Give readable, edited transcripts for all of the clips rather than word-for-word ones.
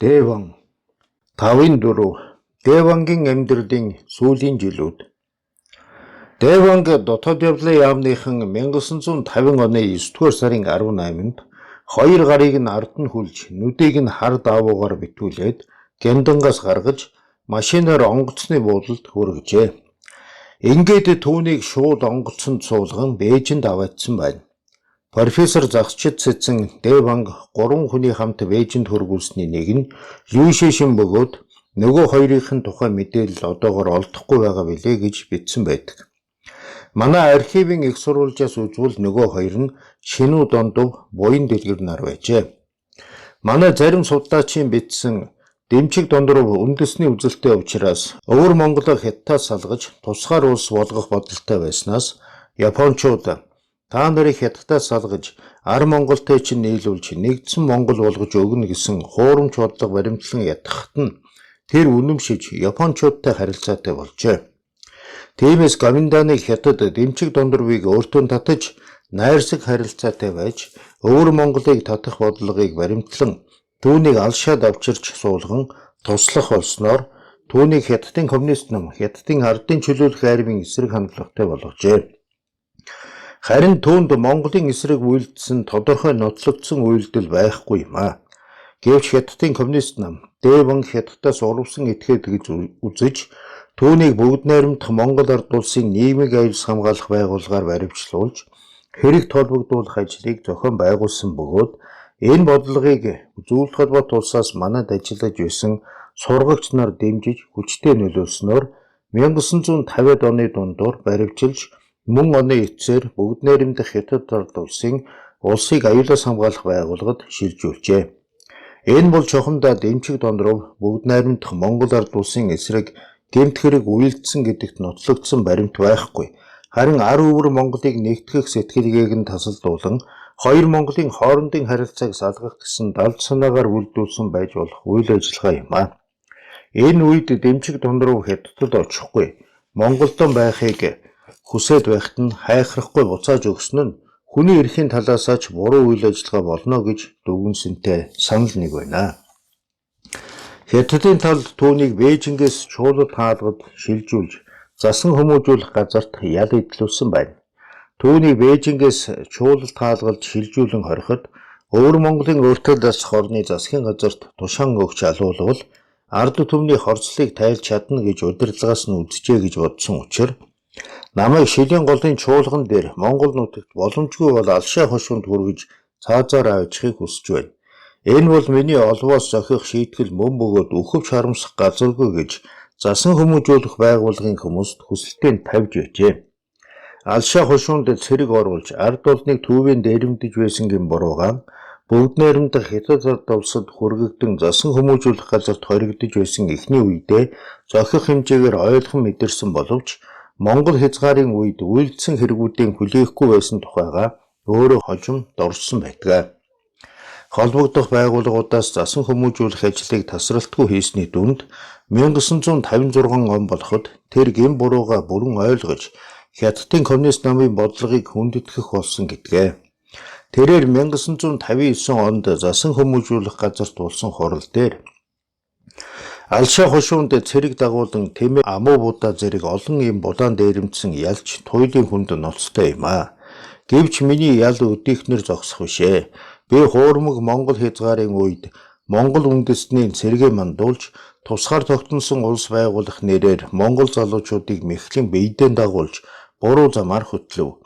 Дээван тавын дөрөв Дээвангийн амьдралын сүүлийн жилүүд. Дээванг дотоод явдлын яамныхан 1950 оны 9-р сарын 18-нд 2 гарыг нь ард нь хүлж, нүдийг нь хар даавуугаар битүүлээд гяндангаас гаргаж машинаар онгоцны буудалд хүргэжээ. Ингээд түүнийг шууд онгоцонд суулган Бээжинд аваадсан байна. Профессор Загсчид Цэцэн Дээванг 3 хүний хамт Бээжинд хүргүүлсний нэг нь Лю Шишин бөгөөд нөгөө хоёрын тухай мэдээлэл одоогоор олдохгүй байгаа билээ гэж бичсэн байдаг. Манай архивын их сурвалжаас үзвэл нөгөө хоёр нь Шинүү Дондов буян дэлгэр нар байжээ. Манай зарим судлаачийн бичсэн Дэмчиг Дондоров үндэсний үзэлтэй учраас Өвөр Монголыг Хятадаас салгаж тусгаар улс болгох бодолтой байснаас Япончууд та нарыг Хятадаас салгаж Ар Монголтой чинь нийлүүлж нэгдсэн Монгол болгож өгнө гэсэн хуурамч бодлого баримтлан ятгахад нь тэр үнэмшиж Япончуудтай харилцаатай болжээ. Тиймээс Гоминданыг Хятад Дэмчиг Дондоровыг өөртөө татаж найрсаг харилцаатай байж Өвөр Монголыг татах бодлогыг баримтлан түүнийг алшаад авчирч суулган туслах болсноор түүнийг Хятадын коммунист нам Хятадын ардын чөлөөлөх армийн эсрэг хандлагатай болгожээ. Харин түүнд Монголын эсрэг үйлдсэн тодорхой нотлогдсон үйлдэл байхгүй юм а. Гэвч Хятадын коммунист нам Дээванг Хятадаас урвсан этгээд гэж үзэж түүнийг бүгд найрамдах Монгол ард улсын нийгмийн аюулс хамгаалах байгууллагаар баривчлуулж хэрэг толбогдуулах ажлыг зохион байгуулсан бөгөөд энэ бодлогыг зөвлөлт холбоот улсаас манад ажиллаж байсан сургагч нар дэмжиж хүчтэй нөлөөлснөөр 1950-ад оны дундуур баривчилж мөн оны эцсээр бүгд найрамдах Хятад ард улсын улсыг аюулаас хамгаалах байгууллагад шилжүүлжээ. Энэ бол чухамдаа Дэмчиг Дондоров бүгд найрамдах Монгол ард улсын эсрэг гэмт хэрэг үйлдсэн гэдэгт нотлогдсон баримт байхгүй. Харин Ар Өвөр Монголыг нэгтгэх сэтгэлгээг нь тасалдуулан хоёр Монголын хоорондын харилцааг салгах гэсэн далд санаагаар үйлдүүлсэн байж болох үйл ажиллагаа юм а. Энэ үед Дэмчиг Дондоров Хятадд очихгүй Монголдон байхыг хүсээд байхад нь хайхрахгүй буцааж өгсөн нь хүний эрхийн талаасаа ч буруу үйл ажиллагаа болно гэж дүгнсэнтэй санал нэг байна. Хятадын талд түүнийг Бээжингээс чуулга хаалгад шилжүүлж засан хүмүүжүүлэх газарт ял идэлүүлсэн байна. Түүнийг Бээжингээс чуулга хаалгалд шилжүүлэн хориход Өвөр Монголын өөртөө дасах орны засгийн газарт тушаан өгч алуулвал ард түмний хорцлыг тайлж чадна гэж удирдлагаас нь үзжээ гэж бодсон учраас намайг шилийн голын чуулган дээр Монгол нутагт боломжгүй бол алшаа хошуунд хүргэж цаазаар авчихыг хүсэж байна. Энэ бол миний олвоос зохих шийтгэл мөн бөгөөд үхвч харамсах газаргүй гэж засан хүмүүжүүлэх байгууллагын хүмүүст хүсэлтээ тавьж байжээ. Алшаа хошуунд цэрэг оруулж ард олныг төвийн дээрэмдэж байсан гэм буруугаан бүгд найрамдах Хятад ард улсад хүргэгдэн засан хүмүүжүүлэх газарт хоригдож байсан эхний үедээ зохих хэмжээгээр ойлгон мэдэрсэн боловч Монгол хязгаарын үед үйлдсэн хэрэгүүдийн хүлээхгүй байсан тухайга өөрөө хожим дурсан байдаг. Холбогдох байгууллагуудаас засан хүмүүжүүлэх ажлыг тасралтгүй хийсний дүнд 1956 он болоход тэр гэм бурууга бүрэн ойлгож Хятадын коммунист намын бодлогыг хүндэтгэх болсон гэдгээ. Тэрээр 1959 онд засан хүмүүжүүлэх газарт болсон хурал дээр алшаа хошуунд цэрэг дагуулan Тэмээ Амуу Будаа зэрэг олон юм булаан дээрэмдсэн ялч туйлын хүнд ноцтой юм а. Гэвч миний ял өдийхнэр зогсох бишээ. Би хуурмаг Монгол хязгаарын үед Монгол үндэстний цэрэгээ мандуулж тусгаар тогтносон улс байгуулах нэрээр Монгол залуучуудыг мэхлэн биедэн дагуулж буруу замаар хөтлөв.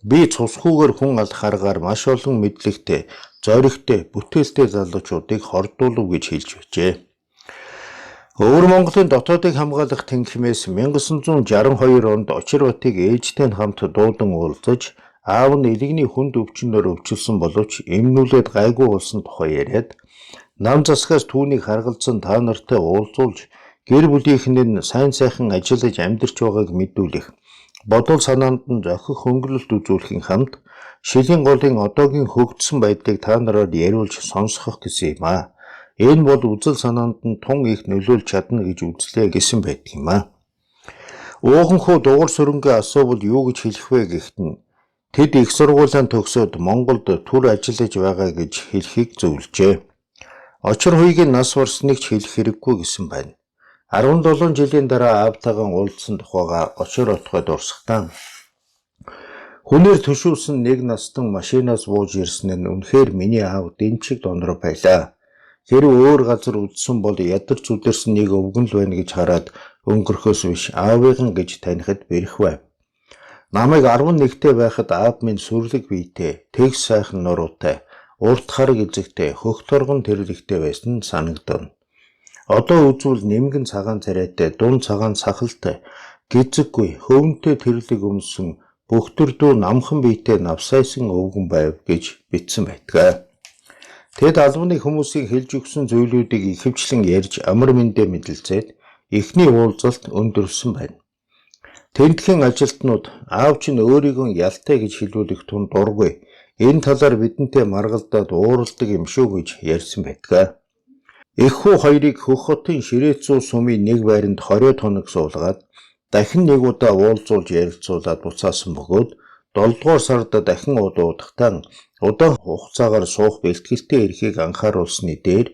Би цусхүүгээр хүн алах аргаар маш олон мэдлэгтэй, зоригтой, бүтээлтэй залуучуудыг хордуулав гэж хэлж байжээ. Өвөр Монголын дотоодыг хамгаалах тэнхимээс 1962 онд Очирбатыг ээжтэй хамт дуудан уулзаж аав нь элэгний хүнд өвчнөөр өвчлсөн боловч эмнүүлээд гайгүй болсон тухай яриад нам засгаас түүнийг харгалзан та нартай уулзуулж гэр бүлийнхэн нь сайн сайхан ажиллаж амьдарч байгааг мэдүүлэх бодол санаанд нь зохих хөнгөлөлт үзүүлэхийн хамт шилийн голын одоогийн хөгжсөн байдлыг та нараар яриулж сонсгох гэсэн юм а. Энэ бол үзэл санаанд нь тун их нөлөөлж чадна гэж үзлээ гэсэн байдаг юм а. Ууханхуу дугур сүрэнгээ асуувал юу гэж хэлэх вэ гэхэд нь тэд их сургуулиан төгсөөд Монголд түр ажиллаж байгаа гэж хэлхийг зөвлөжээ. Очир хуйгийн нас барсныг ч хэлэх хэрэггүй гэсэн байна. 17 жилийн дараа аавтайгаа уулзсан тухайга очир отгой дурсахтаа хүнээр төшүүлсэн нэг настан машинаас бууж ирсэн нь үнэхээр миний аав Дэмчиг Дондроо байлаа. Хэрэв өөр газар үзсэн бол ядарч үдэрсэн нэг өвгөн л байна гэж хараад өнгөрөхөөс биш аавыган гэж танихад бэрх байв. Намайг 11-тэй байхад аав минь сүрлэг биетэй, тэгс сайхан нуруутай, урт хараг эзэгтэй, хөх торгон тэрлэгтэй байсан нь санагдав. Одоо үзвэл нэмгэн цагаан царайтай, дун цагаан сахалтай, гизэггүй, хөвөнтэй тэрлэг өмсөн, бөхтөрдөө намхан биетэй навсайсан өвгөн байв гэж бичсэн байдаг. Тэд албаны хүмүүсийг хэлж өгсөн зүйлүүдийг ихэвчлэн ярьж амар мэндэ мэдлцээд эхний уулзалт өндөрсөн байна. Тентхэн ажилтнууд аав чинь өөрийгөө ялтай гэж хэлүүлэх тун дургүй. Энэ талаар бидэнтэй маргалдаад ууралдаг юм шүү гэж ярьсан байдаг. Эх хүү хоёрыг Хөх хотын Ширээцүү сумын нэг байранд 20 хоног суулгаад дахин нэг удаа уулзуулж ярилцуулаад буцаасан бөгөөд 7 дугаар сард дахин удаахдаа удаан хугацаагаар суух бэлтгэлтэй эрхийг анхааруулсны дээр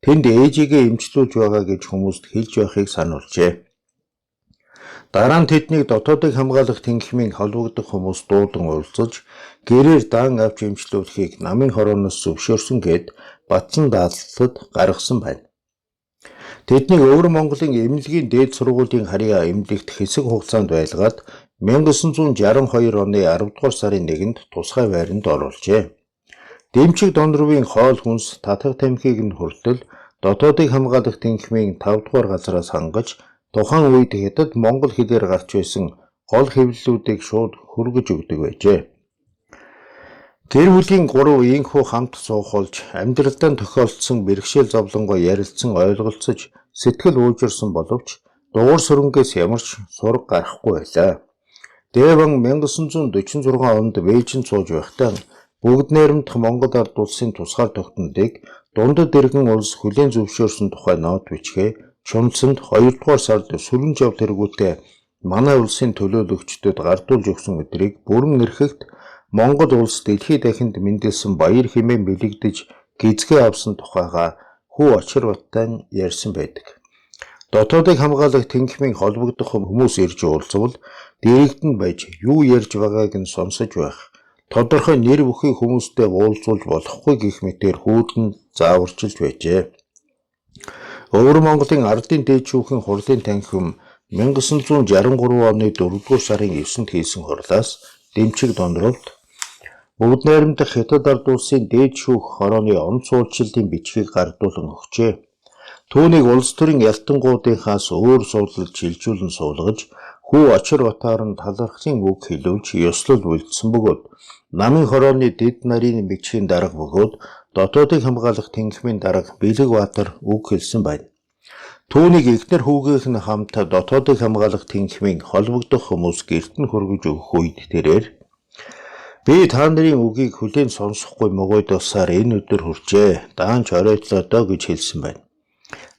тэнд ээжигээ эмчлүүлж байгаа гэж хүмүүст хэлж байхыг сануулжээ. Дараа нь тэднийг дотоодыг хамгаалах тэнгисмийн холбогдох хүмүүс дуудан уулзаж гэрээр даан авч эмчлүүлэхийг намын хорооноос зөвшөөрсөн гэд Батсан даалгаврад гаргасан байна. Тэднийг Өвөр Монголын эмнэлгийн дээд сургуулийн харьяа эмнэлэгт хэсэг хугацаанд байлгаад 1962 оны 10 дугаар сарын 1-нд тусгай байранд оруулжээ. Дэмчиг Дондровын хоол хүнс татах тамхиг нь хүртэл дотоодыг хамгаалах тэнгисмийн 5 дугаар газраас хангаж тухайн үед хятад монгол хэлээр гарч байсан гол хэвлэлүүдийг шууд хүргэж өгдөг байжээ. Гэр бүлийн 3 инхүү хамт суух болж амьдралдаа тохиолдсон бэрхшээл зовлонгоо ярилцсан ойлголцож сэтгэл уужирсан боловч дугуйр сүрэнгээс ямар ч сураг гарахгүй байлаа. Дэван 1946 онд Бээжинд сууж байхдаа бүгд найрамдах Монгол ард улсын тусгаар тогтнолыг дундад иргэн улс хүлээн зөвшөөрсөн тухай нот бичгээ Чүнцэнд 2 дугаар сард сүрэн жав тэргүүтээ манай улсын төлөөлөгчдөд гардуулж өгсөн өдрийг бүрэн эрхэгт Монгол улс дэлхийд дахинд мэндэлсэн баяр хэмээн бэлэгдэж гизгээ авсан тухайга хүү очир баттай ярьсан байдаг. Дотоодыг хамгаалах тэнгисмийн холбогдох хүмүүс ирж уулзвал дэрэгдэнд байж юу ярьж байгааг нь сонсож байх. Тодорхой нэр бүхий хүмүүстэй уулзуулж болохгүй гэх мэтээр хүүдэн зааварчилж байжээ. Өвөр Монголын ардын дээдшүүхийн хурлын танхим 1963 оны 4 дугаар сарын 9-нд хийсэн хурлаас Дэмчиг Дондровт бүгд найрамдах хятад ард улсын дээд шүүх хорооны онц уулчлалын бичгийг гардуулан өгчээ. Түүнийг улс төрийн ялтангуудынхаас өөр суулгаж шилжүүлэн суулгаж хүү очир батаар нь талархлын үг хэлүүлж ёслол үлдсэн бөгөөд намын хорооны дэд нарийн бичгийн дарга бөгөөд дотоодыг хамгаалах тэнгисмийн дарга Бэлэг Баатар үг хэлсэн байна. Түүнийг эхнэр хүүгийнх нь хамт дотоодыг хамгаалах тэнгисмийн холбогдох хүмүүс гэрт нь хөргөж өгөх үед тэрээр би та нарын үгийг хүлээн сонсохгүй могойдосаар энэ өдөр хүрчээ. Даанч оройтлоо доо гэж хэлсэн байна.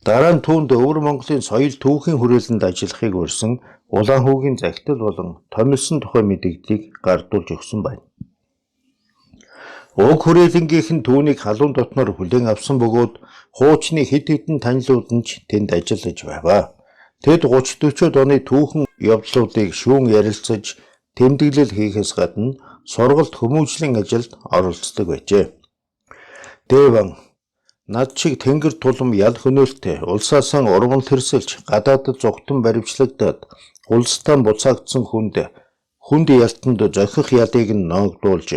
Дараа нь түүнд Өвөр Монголын соёл түүхийн хүрээлэнд ажиллахыг урьсан Улаанхүүгийн захидал болон томилсон тухай мэдээллийг гардуулж өгсөн байна. Уг хүрээлэнгийнх нь түүнийг халуун дотноор хүлээн авсан бөгөөд хуучны хэд хэдэн танилууд нь ч тэнд ажиллаж байваа. Тэд 30-40 оны түүхэн явдлуудыг шүүн ярилцаж тэмдэглэл хийхээс гадна сургалт хүмүүжлийн ажилд оролцдог байжээ. Дэван над шиг тэнгэр тулам ял хөнөөлтөй улсаасан урган тэрсэлж гадаадд зогтон баривчлагдаад улстай буцаагдсан хүнд ялтанд зохих ялыг нь ноогдуулж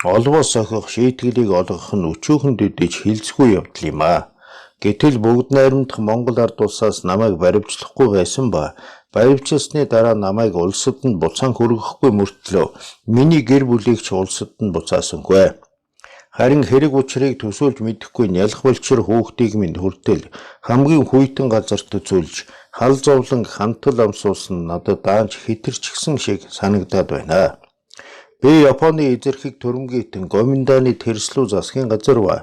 олбоос сохих шийтгэлийг олгох нь өчүүхэн дэдэж хилцгүй явдал юм аа. Гэтэл бүгд найрамдах Монгол ард улсаас намайг баривчлахгүй байсан ба баривчилсны дараа намайг улсад нь буцаан хүргэхгүй мөртлөө миний гэр бүлийг ч улсад нь буцаасангүй. Харин хэрэг учрыг төсөөлж мэдэхгүй нялх болчир хүүхдийг минь хүртэл хамгийн хүйтэн газарт зөвлж хал зовлон хантал амсуулсан надад даанч хитэрч гисэн шиг санагдаад байна. Би Японы эзэрхийг төрөмгийтэн Гоминдааны тэрслүү засгийн газар ба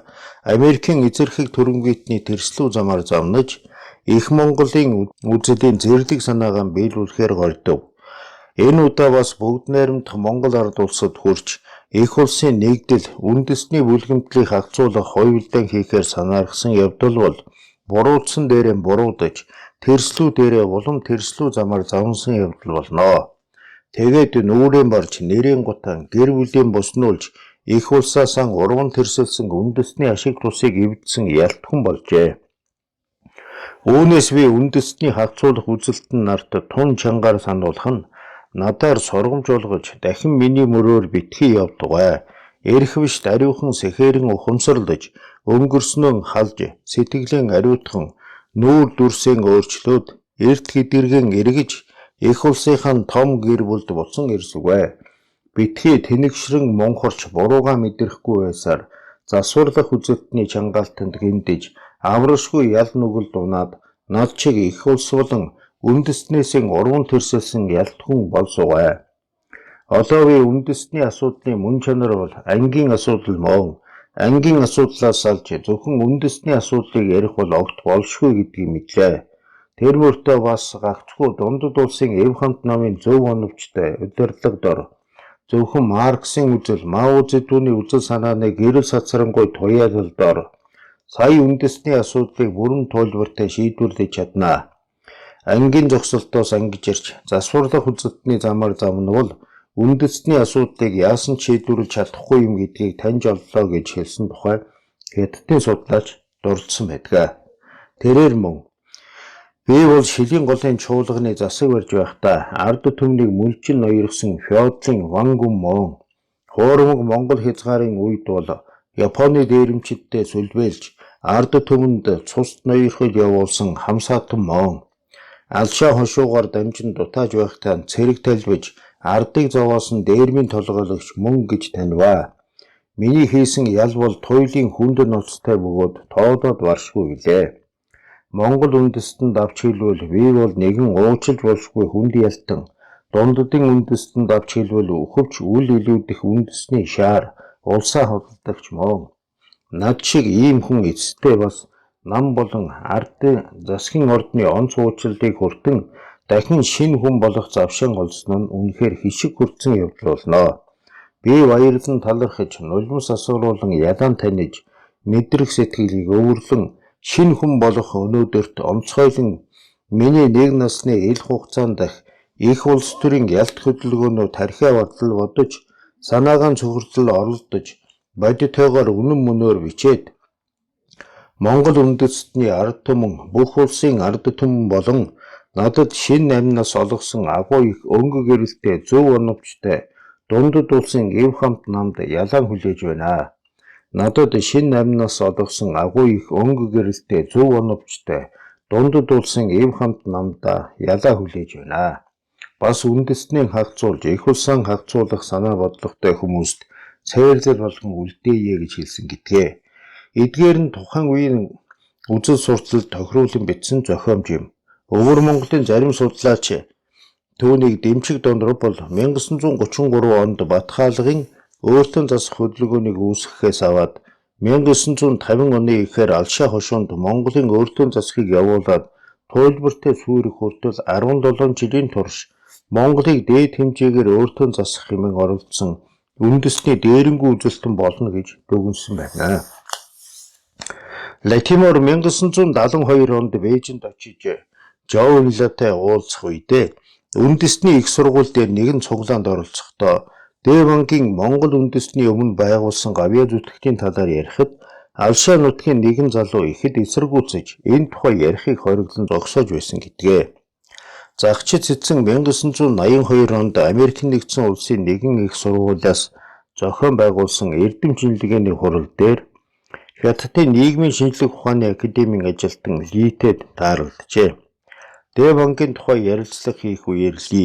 Америкийн эзэрхийг төрөмгийтний тэрслүү замаар замнаж Их Монголын үзэлийн зэрлэг санаагаа биелүүлэхээр гордов. Энэ удаа бас бүгд найрамдах Монгол ард улсад хүрч Их улсын нэгдэл үндэсний бүлгэмтлийг хагцуулах хоёулдаан хийхээр санаархсан явдал бол буруутсан дээрээ буруудаж, тэрслүү дээрээ улам тэрслүү замаар завнсан явдал болно. Тэгээд нүүрэн барж нэрийн гутаан гэр бүлийн буснуулж их улсаасан урган тэрсэлсэн үндэсний ашиг тусыг эвдсэн ялтхан болжээ. Үүнээс би үндэсний хагцуулах үзэлтэн нарт тун чангаар сануулах нь надаар сургамж болгож дахин миний мөрөөр битгий явдгаа. Эрх биш даруйхан сэхэрэн ухамсарлаж өнгөрснөө халж сэтгэлэн ариутхан нүүр дүрсийн өөрчлөөд эрт хэдэргэн эргэж их улсынхаа том гэр бүлд буцан ирсвэ. Битгий тэнэгшрэн монхорч бурууга мэдрэхгүй байсаар засварлах үзэлтний чангаалтанд гиндэж аврашгүй ял нүгэл дунаад над чиг их улс болон үндэснээсээ урган тэрсэлсэн ялтхан болсугай. Одоо би үндэсний асуудлын мөн чанар бол ангийн асуудал мөн. Ангийн асуудлаас салж зөвхөн үндэсний асуудлыг ярих бол огт болшгүй гэдгийг мэдлээ. Тэр мөртөө бас гагцхүү дундад улсын эв хамт намын зөв оновчтой удирдлага дор зөвхөн Марксийн үзэл, Мао Цзэдуны үзэл санааны гэрэл сацрангуй туяалалдор сая үндэсний асуудлыг бүрэн тулбартай шийдвэрлэж чаднаа. Ангийн зогсолтоос ангиж ирж засварлах үзэлтний замаар замнавал үндэсний асуудлыг яасан ч шийдвэрлэж чадахгүй юм гэдгийг таньж оллоо гэж хэлсэн тухай хятадын судлаач дурдсан байдаг. Тэрээр мөн би бол шилийн голын чуулганы засаг барьж байхдаа ард түмнийг мүлжин ноёргсон феодлын Ван Гүн мөн хуурмаг Монгол хязгаарын үед бол Японы дээрэмчидтэй сүлбэлж ард түмэнд цус ноёрхол явуулсан хамсаатан мөн алшаа хошуугаар дамжин дутааж байхдаа цэрэг талбиж ардыг зовоосон дээрмийн толгойлогч мөн гэж таньва. Миний хийсэн ял бол туйлын хүнд ноцтой бөгөөд тоодоод баршгүй билээ. Монгол үндэстэнд авч хэлбэл би бол нэгэн уучлж болшгүй хүнд ялтан, дунддын үндэстэнд авч хэлбэл өхөвч үл илүүдэх үндэсний шаар, улсаа хөдөлдөгч мөн. Над шиг ийм хүн эцэстээ бас нам болон ардын засгийн ордны онц уучлалыг хүртэн дахин шинэ хүн болох завшаан олсон нь үнэхээр хишиг хүртсэн явдал болно. Би баярлан талархаж, нулимс асуулан ялан таниж, мэдрэх сэтгэлийг өвөрлөн шинэ хүн болох өнөөдөрт онцгойлон миний нэг насны ил хугацаанд дах их улс төрийн ялт хөдөлгөөнөөр тархиа бодлол бодож, санаагаан цохирдол оролдож, бодитойгоор үнэн мөнөөр бичээд Монгол үндэстний ард түмэн бүх улсын ард түмэн болон надад шинэ амнаас олгосон агуу их өнгө гэрэлтэй зөв оновчтой дундад улсын эв хамт намд ялан хүлээж байна. Надад шинэ амнаас олгосон агуу их өнгө гэрэлтэй зөв оновчтой дундад улсын эв хамт намда ялаа хүлээж байна. Бас үндэстнийг хагцуулж их улсаа хагцуулах санаа бодлоготой хүмүүст цайрлал болгон үлдээе гэж хэлсэн гэдгээ. Эдгээр нь тухайн үеийн үзэл сурталд тохируулан бичсэн зохиомж юм. Өвөр Монголын зарим судлаач түүнийг дэмчиг дондров бол 1933 онд Бат хаалгын өөртөө засах хөдөлгөөнийг үүсгэхээс аваад 1950 оны ихээр алшаа хошуунд Монголын өөртөө засахыг явуулаад туйлбартай сүйрэх хүртэл 17 жилийн турш Монголыг дээд хэмжээгээр өөртөө засах хэмээн оролдсон үндэсний дээрэнгүй үзэлтэн болно гэж дүгнсэн байна. Латимор 1972 онд Бээжинд очиж Жоо Энлатай уулзах үедээ үндэсний их сургууль дээр нэгэн цуглаанд оролцохдоо Дэвангийн Монгол үндэсний өмнө байгуулсан гавьяа зүтгэлийн талаар ярихад алшаа нутгийн нэгэн залуу ихэд эсэргүүцэж энэ тухай ярихыг хориглон зогсоож байсан гэдгээ. Загчид цэцэн 1982 онд Америк нэгдсэн улсын нэгэн их сургуулиас зохион байгуулсан эрдэм шинжилгээний хурал дээр Хятадын нийгмийн шинжлэх ухааны академийн ажилтан Литэд тааралджээ. Дэвангийн тухай ярилцлага хийх үеэр Ли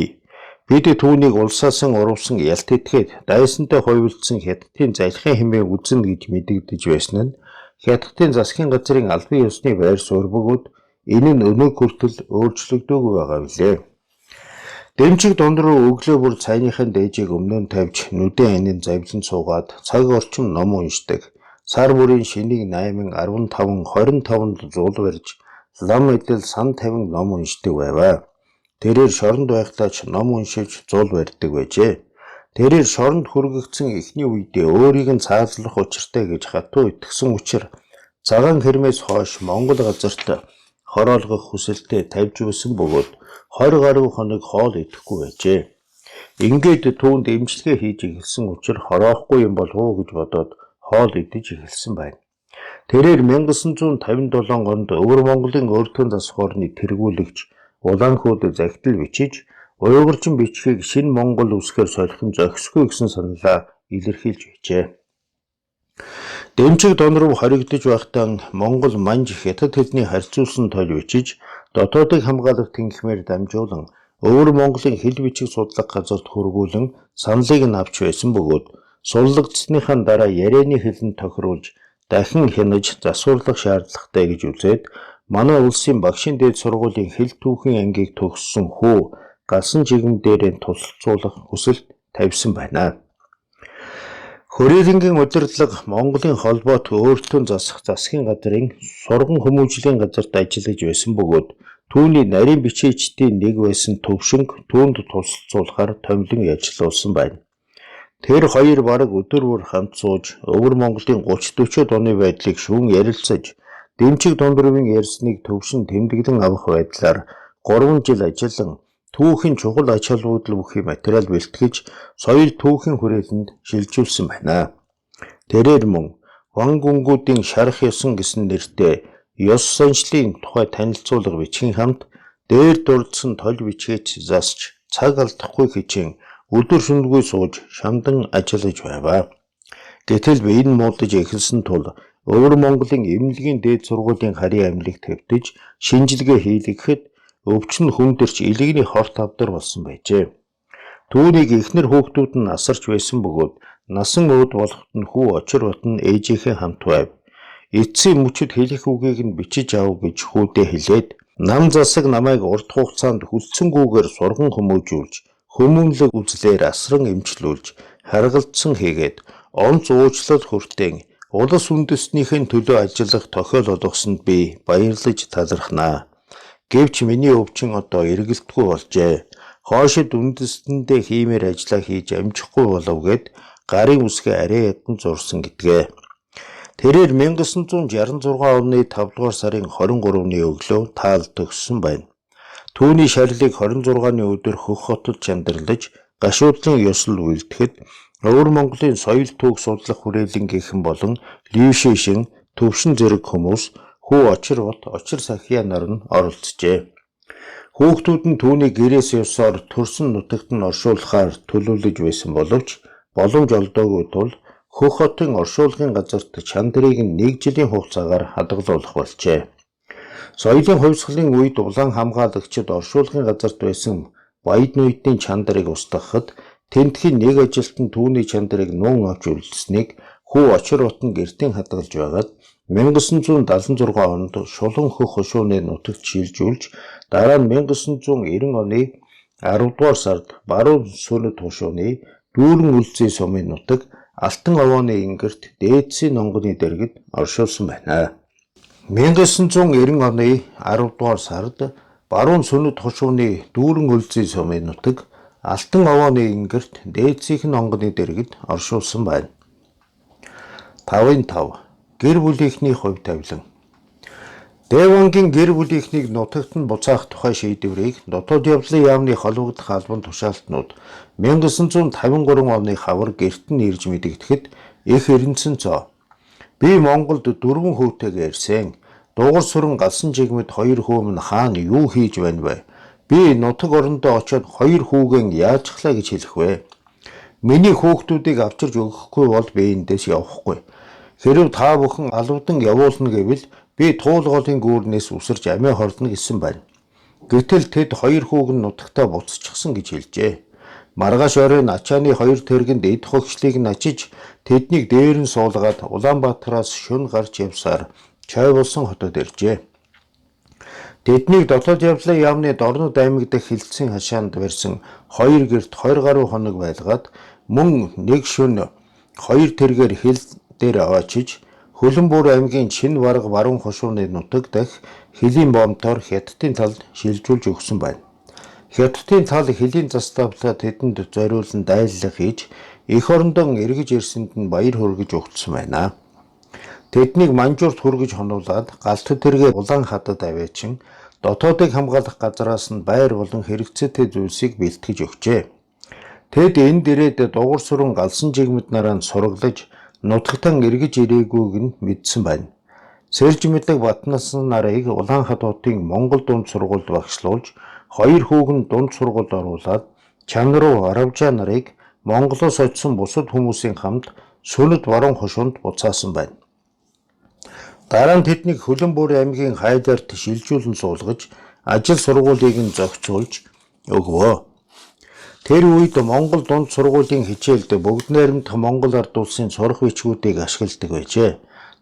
бид түүнийг улсаасан урвсан ялт этгээд дайсантай хувилдсан Хятадын залхын хэмээн үзнэ гэж мэдэгдэж байсан нь Хятадын засгийн газрын албан ёсны байр суурь бөгөөд энэ нь өнөө хүртэл өөрчлөгдөөгүй байгаа билээ. Дэмчиг донд руу өглөө бүр цайныхын дээжийг өмнө нь тавьж нүдэн анийн завлан суугаад цаг орчим ном уншдаг. Сар бүрийн шинийг 8, 15, 25-нд зул барьж лам эдэл сан 50 ном уншдаг байваа. Тэрээр шоронд байхдаа ч ном уншиж зул барьдаг байжээ. Тэрээр шоронд хүргэгдсэн эхний үедээ өөрийг нь цаазлах учиртай гэж хатуу итгэсэн учраас цагаан хэрмээс хойш Монгол газарт хороолгох хүсэлтэд тавьж байсан бөгөөд 20 гаруй хоног хоол идэхгүй байжээ. Ингээд түүнд эмчилгээ хийж эхэлсэн учраас хороохгүй юм болов уу гэж бодоод хоол идэж эхэлсэн байна. Тэрээр 1957 онд Өвөр Монголын өртгөн засах орны тэргүүлэгч Улаанхүйд захидал бичиж уйгурчин бичгийг шинэ Монгол үсгээр солихон зохисгүй гэсэн саналаа илэрхийлж байжээ. Дэмчиг дон руу хоригдож байхдаа Монгол манж хятад хэлний харьцуулсан тойл бичиж дотоодыг хамгаалах тэнхмээр дамжуулан Өвөр Монголын хэл бичиг судлах газарт хөргүүлэн саналыг нь авч байсан бөгөөд суллагдсныхаа дараа ярианы хэлэнд тохируулж дахин хянаж засварлах шаардлагатай гэж үзээд манай улсын багшийн дээд сургуулийн хэл түүхийн ангийг төгссөн хүү галсан чигмдээрээ тусалцуулах хүсэлт тавьсан байна. Хүрээлэнгийн удирдлага Монголын холбоот өөртөө засах засгийн газрын сурган хүмүүжлийн газарт ажиллаж байсан бөгөөд түүний нарийн бичээчдийн нэг байсан төвшинг түүнд тусалцуулахаар томилон ажилласан байна. Тэр хоёр бараг өдөр бүр хамт сууж Өвөр Монголын 30-40 оны байдлыг шүүн ярилцаж дэмчиг дундравын ярьсныг төвшин тэмдэглэн авах байдлаар 3 жил ажиллан түүхийн чухал ач холбогдол бүхий материал бэлтгэж соёл түүхийн хүрээлэнд шилжүүлсэн байна. Тэрээр мөн Ван гүнгүүдийн шарах ёсон гэсэн нэртэй ёс заншлын тухай танилцуулга бичгийн хамт дээр дурдсан толь бичгээч засч цаг алдахгүй хичээн өдөр шөнөгүй сууж шамдан ажиллаж байваа. Гэтэл энэ муудаж эхэлсэн тул Өвөр Монголын эмнэлгийн дээд сургуулийн харийн амлыг твтэж шинжилгээ хийлгэхэд өвчин хүндэрч илэгний хорт авдар болсон байжээ. Түүнийг эхнэр хүүхдүүд нь асарч байсан бөгөөд насан ууд болоход нь хүү очир батн ээжийнхээ хамт байв. Эцсийн мөчөд хэлэх үгийг нь бичиж ав гэж хүүдээ хэлээд нам засаг намайг урт хугацаанд хүлцэнгүүгээр сурган хүмүүжүүлж хүмүүнлэг үзлээр асран эмчлүүлж харгалзсан хийгээд онц уучлал хүртээн улас үндэстнийхэн төлөө ажиллах тохиол олгосонд би баярлаж талархнаа. Гэвч миний өвчин одоо эргэлтгүй болжээ. Хоошид үндэстэндээ хиймээр ажиллаа хийж амжихгүй болов гэд гарын үсгээ арай ядан зурсан гэдгээ. Тэрээр 1966 оны 5 дугаар сарын 23-ны өглөө таал төгссөн байна. Түүний шарилыг 26-ны өдөр Хөх хотод чандарлаж гашуудлын ёслол үйлдэхэд Өвөр Монголын соёл түүх судлах хүрээлэнгийнхэн болон Лившишин төвшин зэрэг хүмүүс хүү очир бот очир сахиа нар нь оролцжээ. Хүүхдүүд нь түүний гэрээс ёсоор төрсөн нутагт нь оршуулахаар төлөвлөж байсан боловч боломж олдоогүй тул Хөх хотын оршуулгын газарт чандрыг нэг жилийн хугацаагаар хадгалуулах болжээ. Соёлын хувьсгалын үед улаан хамгаалагчид оршуулгын газарт байсан баяд нүйдийн чандрыг устгахад тентхийн нэг ажилтан түүний чандрыг нуун авч үлдсэнийг хүү очир батн гэртийн хадгалж байгаад 1976 онд Шулан Хөх хошууны нутагт шилжүүлж дараа нь 1990 оны 10 дугаар сард баруун сүнэт хошууны дүүрэн үлзий сумын нутаг Алтан овооны ингэрт дээдсийн нонгоны дэргэд оршуулсан байна. 1990 оны 10 дугаар сард баруун сүнэт хошууны дүүрэн үлзий сумын нутаг Алтан овооны ингэрт дээдсийн нонгоны дэргэд оршуулсан байна. 5-5 Гэр бүлийнхний хувь тавилан. Дэвангийн гэр бүлийнхнийг нутагт нь буцаах тухай шийдвэрийг дотоод явдлын яамны холбогдох албан тушаалтнууд 1953 оны хавар гэрт нь ирж мэдэгдэхэд их эренцэн цоо. Би Монголд 4 хүүтэйгээ ирсэн. Дугар сүрэн галсан жигмэд 2 хүү минь хаана юу хийж байна вэ? Би нутаг орондоо очиод 2 хүүгэн яажглаа гэж хэлэх вэ? Миний хүүхдүүдийг авчирж өгөхгүй бол би эндээс явахгүй. Хэрв та бүхэн алвдан явуулна гэвэл би туулгоолын гүүрнээс үсэрч амиа хордно гэсэн байна. Гэтэл тэд 2 хүүг нь нутагтаа буцчихсан гэж хэлжээ. Маргааш оройн ачааны 2 тэргэнд эд хогчлыг нь ачиж тэднийг дээр нь суулгаад Улаанбаатараас шөнө гарч явсаар чой болсон хотод иржээ. Тэднийг дотоод явдлын яамны Дорнод аймаг дэх хилцсэн хашаанд барьсан 2 гэрт 20 гаруй хоног байлгаад мөн нэг шөнө 2 тэргээр хил дээр очиж Хөлбөмбөр аймгийн Чин Варга баруун хошууны нутаг дахь Хөлийн бомтоор Хятадын талд шилжүүлж өгсөн байна. Хятадын тал хөлийн заставлаа тэдэнд зориулсан дайлал хийж эх орондоо эргэж ирсэнд нь баяр хүргэж өгсөн байна. Тэднийг манжуурт хүргэж хонуулаад галт тэргээ улаан хадад аваачин дотоодыг хамгаалах газраас нь байр болон хэрэгцээтэй зүйлсийг бэлтгэж өгчээ. Тэд энд ирээд дугур сүрэн галсан жигмэд нараа сураглаж нутагтан эргэж ирээгүйг нь мэдсэн байна. Сэрж мэдлэг Батнаас нарыг Улаанхад хотын Монгол дунд сургуульд багшлуулж, хоёр хүүг нь дунд сургуульд оруулаад чам руу Аравжаа нарыг Монголоос очсон бусад хүмүүсийн хамт сүнэт баруун хошуунд буцаасан байна. Дараа нь тэднийг Хөлбөмбөр аймгийн хайлаарт шилжүүлэн суулгаж, ажил сургуулийг нь зохицуулж өгвөө. Тэр үед Монгол дунд сургуулийн хичээлд бүгд найрамдах Монгол ард улсын сурах бичгүүдийг ашигладаг байжээ.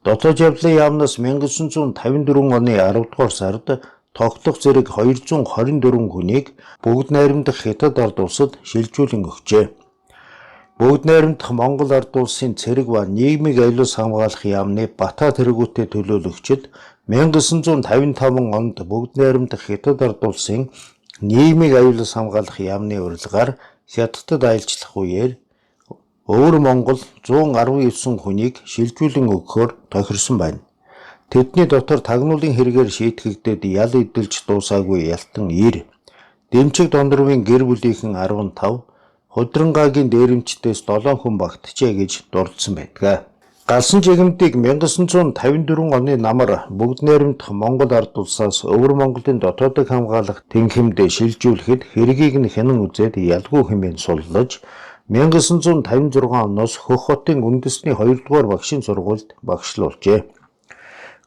Дотоод явдлын яамнаас 1954 оны 10 дугаар сард тогтох зэрэг 224 хүнийг бүгд найрамдах Хятад ард улсад шилжүүлэн өгчээ. Бүгд найрамдах Монгол ард улсын цэрэг ба нийгмийг аюулаас хамгаалах яамны Бата тэргүүтээ төлөөлөгчд 1955 онд бүгд найрамдах Хятад ард улсын нийгмийг аюулаас хамгаалах яамны урилгаар Хятадд аялжлах үеэр өвөр Монгол 119 хүнийг шилжүүлэн өгөхөөр тохирсон байна. Тэдний дотор тагнуулын хэрэгээр шийтгэгдээд ял эдэлж дуусаагүй ялтан 90, Дэмчиг Дондорвын гэр бүлийнхэн 15, Худрангагийн дээрэмчдээс 7 хүн багтжээ гэж дурдсан байдаг. Галсан жигмэдийг 1954 оны намар бүгд найрамдах Монгол ард улсаас өвөр Монголын дотоодыг хамгаалах тэнхимд шилжүүлэхэд хэргийг нь хянан үзээд ялгүй хэмээн суллаж 1956 оноос Хөх хотын үндэсний 2 дугаар багшийн сургуульд багшлуулжээ.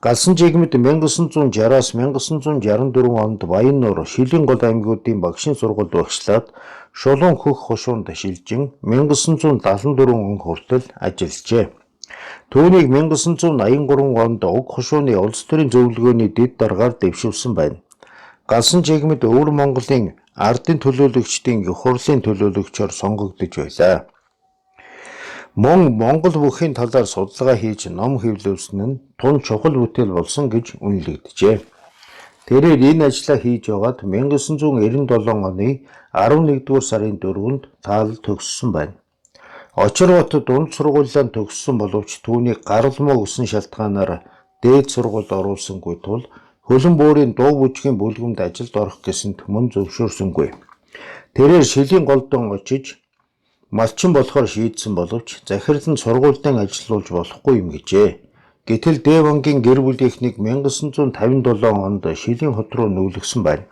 Галсан жигмэд 1960-аас 1964 онд Баяннуур, Шилийн гол аймагуудын багшийн сургуульд багшлаад Шулуун Хөх хошуунд шилжин 1974 он хүртэл ажиллажээ. Түүнийг 1983 онд Уг хошууны улс төрийн зөвлөгөөний дэд даргаар дэвшүүлсэн байна. Галсан жигмэд өвөр Монголын ардын төлөөлөгчдийн их хурлын төлөөлөгчөөр сонгогдож байлаа. Мөн Монгол бүхийн талаар судалгаа хийж ном хэвлүүлсэн нь тун чухал бүтээл болсон гэж үнэлэгджээ. Тэрээр энэ ажлаа хийж яваад 1997 оны 11-р сарын 4-нд таал төгссөн байна. Очирбот дунд сургуулиа төгссөн боловч түүнийг гаралмуу өссөн шалтгаанаар дээд сургуульд оруулсангүй тул Хөлбөмбөрийн дуу бүжгийн бүлгэмд ажилд орох гэсэнд мөн зөвшөөрсөнгүй. Тэрээр Шилийн голдон очиж малчин болохоор шийдсэн боловч захирлан сургуультай ажиллуулж болохгүй юм гэжээ. Гэтэл Дэвангийн гэр бүлийнхнийг 1957 онд Шилийн хот руу нүүлгсэн байна.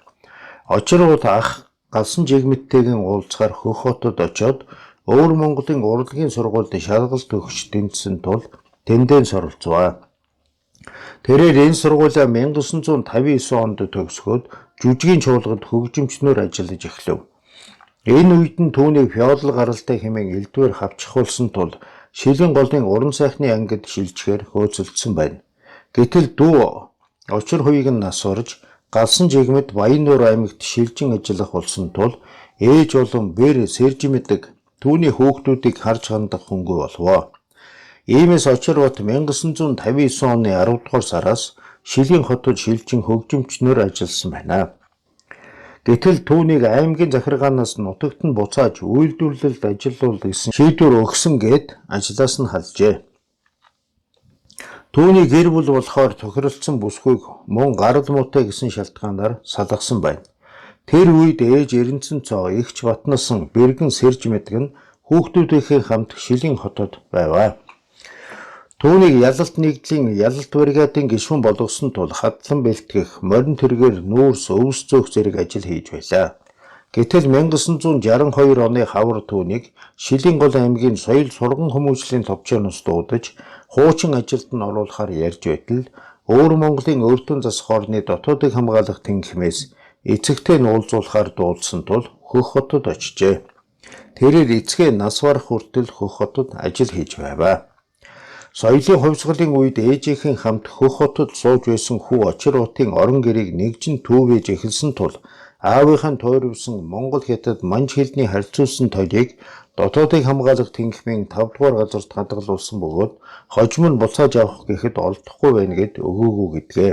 Очирбот ах галсан жигмэттэйгэн уулзахаар Хөх хотод очоод өвөр Монголын урлагийн сургуульд шалгалт өгч тэнцсэн тул тэндээ суралцваа. Тэрээр энэ сургуулиа 1959 онд төгсгөөд жүжигийн чуулганд хөгжимчнөр ажиллаж эхлэв. Энэ үед нь түүнийг феодал гаралтай хэмээн элдвээр хавчхуулсан тул Шилийн голын уран сайхны ангид шилжихээр хөөцөлдсөн байна. Гэтэл дүү Очир хуйг нь нас орж галсан жигмэд Баяннуур аймагт шилжин ажиллах болсон тул ээж болон бэр сэрж мэдэг түүний хүүхдүүдийг харж хандах хөнгөө болвоо. Иймээс Очирбот 1959 оны 10 дугаар сараас Шилийн хотод шилжин хөгжимчнөр ажилласан байна. Гэтэл түүнийг аймгийн захиргаанаас нутагт нь буцааж үйлдвэрлэлд ажиллуул гэсэн шийдвэр өгсөн гэд ажлаас нь халжээ. Түүний гэр бүл болохоор тохиролцсон бүсгүйг мөн гарал муутай гэсэн шалтгаанаар салгасан байна. Тэр үед ээж Эренцэн цоо эгч Батнасан бэргэн сэрж мэдгэн хүүхдүүдийнхээ хамт Шилийн хотод байваа. Түүнийг ялалт нэгдлийн ялалт бригадын гишүүн болгосон тул хадлан бэлтгэх, морин тэргээр нүүрс өвс зөөх зэрэг ажил хийж байлаа. Гэтэл 1962 оны хавар түүнийг Шилийн гол аймгийн соёл сурган хүмүүжлийн товчооноос дуудаж хуучин ажилд нь оруулахаар ярьж байтал өвөр Монголын өртөн засах орны дотоодыг хамгаалах тэнхимээс эцэгтэй нь уулзуулахаар дуулсан тул Хөх хотод очжээ. Тэрээр эцгээ нас барах хүртэл Хөх хотод ажил хийж байваа. Соёлын хувьсгалын үед ээжийнхэн хамт Хөх хотод сууж байсан хүү Очирботын орон гэрийг нэгжин түүвэж эхэлсэн тул аавынхаа тойрвсон Монгол Хятад манж хэлний харьцуулсан тойлыг дотоодыг хамгаалах тэнхимийн 5 дугаар газарт хадгалуулсан бөгөөд хожим нь буцааж авах гэхэд олдохгүй байна гэд өгөөгүй гэдгээ.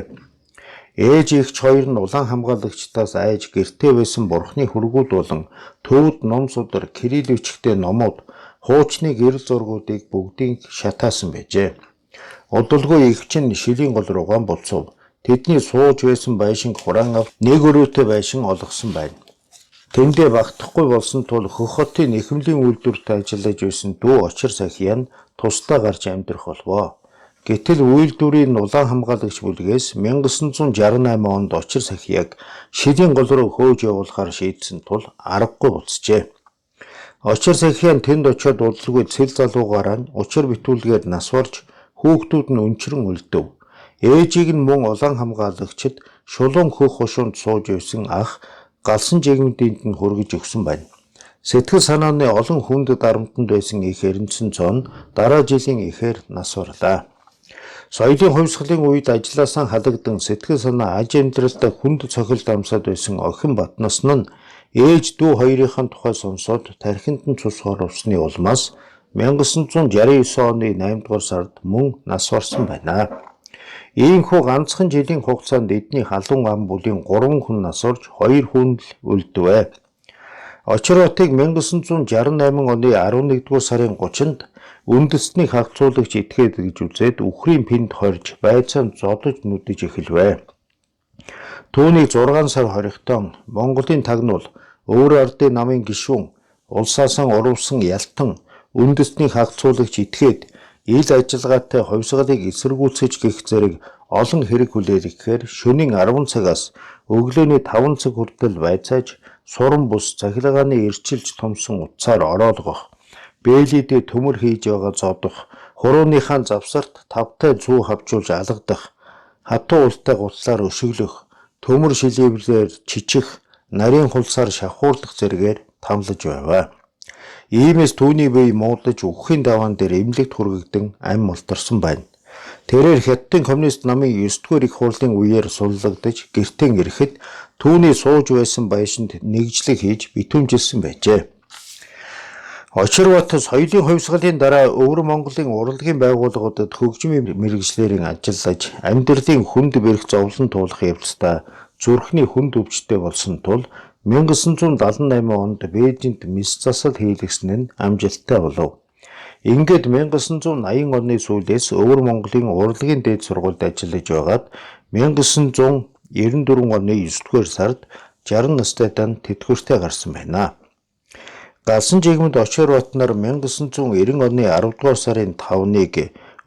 Ээж эгч хоёр нь улаан хамгаалагчдаас айж гэртээ байсан бурхны хүргүүд болон төвд ном судар кирилл бичгтэй номууд хуучны гэрэл зургуудыг бүгдийг шатаасан байжээ. Удалгүй эгч нь шилийн гол руугаан болцов. Тэдний сууж байсан байшинг хураан авт нэг өрөөтэй байшин олгосон байна. Тэндээ багтахгүй болсон тул хөх хотын нэхэмлийн үйлдвэрт ажиллаж байсан дүү очир сахиа нь тусдаа гарч амьдрах болвоо. Гэтэл үйлдвэрийн улаан хамгаалагч бүлгээс 1968 онд очир сахиаг шилийн гол руу хөөж явуулахар шийдсэн тул аргагүй болцжээ. Очир сахиа нь тэнд очиод удалгүй цэл залуугаараа учир битүүлгээр нас барж хүүхдүүд нь өнчрөн үлдэв. Ээжийг нь мөн улаан хамгаалагчид шулуун хөх хушуунд сууж байсан ах галсан жигмэдэнд нь хүргэж өгсөн байна. Сэтгэл санааны олон хүнд дарамтанд байсан их эренцэн цон дараа жилийн ихээр нас барлаа. Соёлын хувьсгалын үед ажилласаа халагдсан сэтгэл санаа аж амьдралдаа хүнд цохилт амсаад байсан охин Батнас нь ээж дүү хоёрын тухай сонсоод тархинд нь цус хоровсны улмаас 1969 оны 8 дугаар сард мөн нас барсан байна. Иймхүү ганцхан жилийн хугацаанд эдний халуун ам бүлийн 3 хүн нас орж 2 хүн л үлдвэ. Очир хотыг 1968 оны 11 дугаар сарын 30-нд үндэстний хагцуулагч этгээд гэж үзээд үхрийн пинд хорж байцаан зодож нүдэж эхэлвэ. Түүнийг 6 сар хоригтон Монголын тагнуул Өвөр ардын намын гишүүн улсаасан урвсан ялтан үндэстний хагцуулагч этгээд ил ажиллагаатай хувьсгалыг эсэргүүцэж гих зэрэг олон хэрэг хүлээхээр шөнийн 10 цагаас өглөөний 5 цаг хүртэл байцааж суран бус цахилгааны эрчилж томсон утсаар ороолгох, бээлийдээ төмөр хийж байгаа зодох, хурууныхаа завсарт тавтай зүү хавчуулж алгадах, хатуу ултай гутлаар өшөглөх, төмөр шилээвлэр чичих, нарийн хулсаар шавхуурлах зэргээр тамлаж байваа. Иймээс түүний бие муудаж үхэхийн даваан дээр эмнэлэгт хүргэгдэн ам мултарсан байна. Тэрээр Хятадын коммунист намын 9 дугаар их хурлын үеэр суллагдаж гэртээ ирэхэд түүний сууж байсан байшинд нэгжлэг хийж битүүмжилсэн байжээ. Очир бат соёлын хувьсгалын дараа Өвөр Монголын урлагийн байгууллагуудад хөгжмийн мэргэжлэрийн ажиллаж амьдралын хүнд бэрх зовлон туулах явцдаа зүрхний хүнд өвчтэй болсон тул 1978 онд Бээжинд мис засал хийлгсэн нь амжилттай болов. Ингээд 1980 оны сүүлээс Өвөр Монголын урлагийн дээд сургуульд ажиллаж байгаад 1994 оны 9 дугаар сард 60 настайдаа тэтгэвртэй гарсан байна. Галсан жигмэд очир батнаар 1990 оны 10 дугаар сарын 5-ныг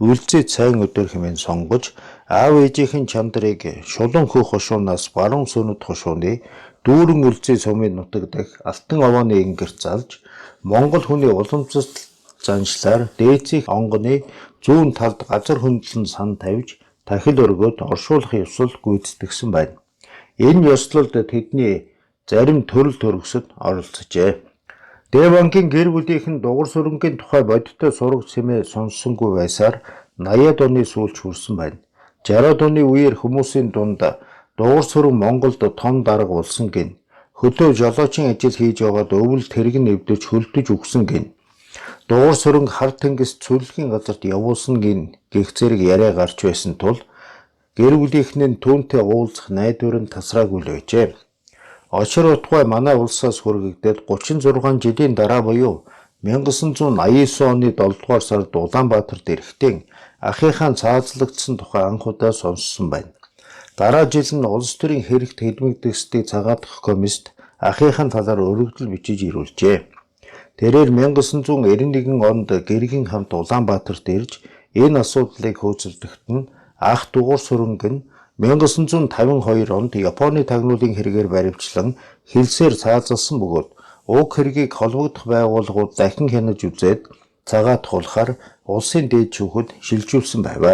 үлзий цайн өдөр хэмээн сонгож аав ээжийнхэн чандрыг шулуун хөх хушуунаас баруун сөнөд хушууны дүүрэн үлзий сумын нутаг дэх алтан овооны ингэрт залж Монгол хүний уламжлалт заншлаар дээцих онгоны зүүн талд газар хөндлөн сан тавьж тахил өргөөд оршуулах ёслол гүйцэтгэсэн байна. Энэ ёслолд тэдний зарим төрөл төрөсөд оролцжээ. Дэвангийн гэр бүлийнхэн дугур сүрэнгийн тухай бодиттой сураг чимээ сонссонгүй байсаар 80-ад оны сүүлч хүрсэн байна. 60-ад оны үеэр хүмүүсийн дунд дугур сүрэн Монголд том дарга болсон гин. Хөдөө жолоочийн ажил хийж байгаад өвөл тэрэг нь эвдэж хөлдөж өгсөн гин. Дугур сүрэн хар тэнгис цэвэрлэгийн газарт явуулсан гин гих зэрэг яриа гарч байсан тул гэр бүлийнхэн нь түүнтэй уулзах найдвар нь тасраагүй л байжээ. Очир утгай манай улсаас хүргэгдээд 36 жилийн дараа буюу 1989 оны 7 дугаар сард Улаанбаатарт ирэхдээ ахыхаа цаазлагдсан тухай анх удаа сонссон байна. Дараа жил нь улс төрийн хэрэгт хэлмэгдэхсдийг цагаатгах комист ахыхаа талаар өргөдөл бичиж ирүүлжээ. Тэрээр 1991 онд гэргийн хамт Улаанбаатарт ирж энэ асуудлыг хөөцөлдөхт нь ах дугур сүрэнг нь 1952 онд Японы тагнуулын хэрэгээр баривчлан хилсээр цаазалсан бөгөөд уг хэргийг холбогдох байгууллагууд дахин хянаж үзээд цагаатгуулахаар улсын дээд шүүхэд шилжүүлсэн байв.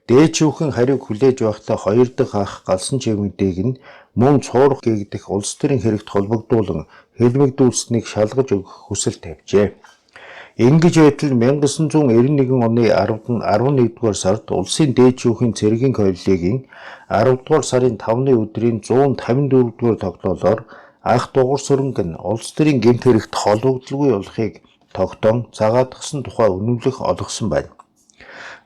Дээд шүүхэн хариуг хүлээж байхдаа 2 дахь ах галсан чимэдийг нь мөн цуурх гэгдэх улс төрийн хэрэгт холбогдуулан хэлмэгдүүлсэнийг шалгаж өгөх хүсэл тавьжээ. Ингэж байтал 1991 оны 11 дугаар сард улсын дээд шүүхийн цэргийн коллегийн 10 дугаар сарын 5-ны өдрийн 154 дугаар тогтоолоор ах дугур сүрэнг нь улс төрийн гэмт хэрэгт холбогдлгүй болохыг тогтоон цагаатгсан тухай үнэмлэх олгосон байна.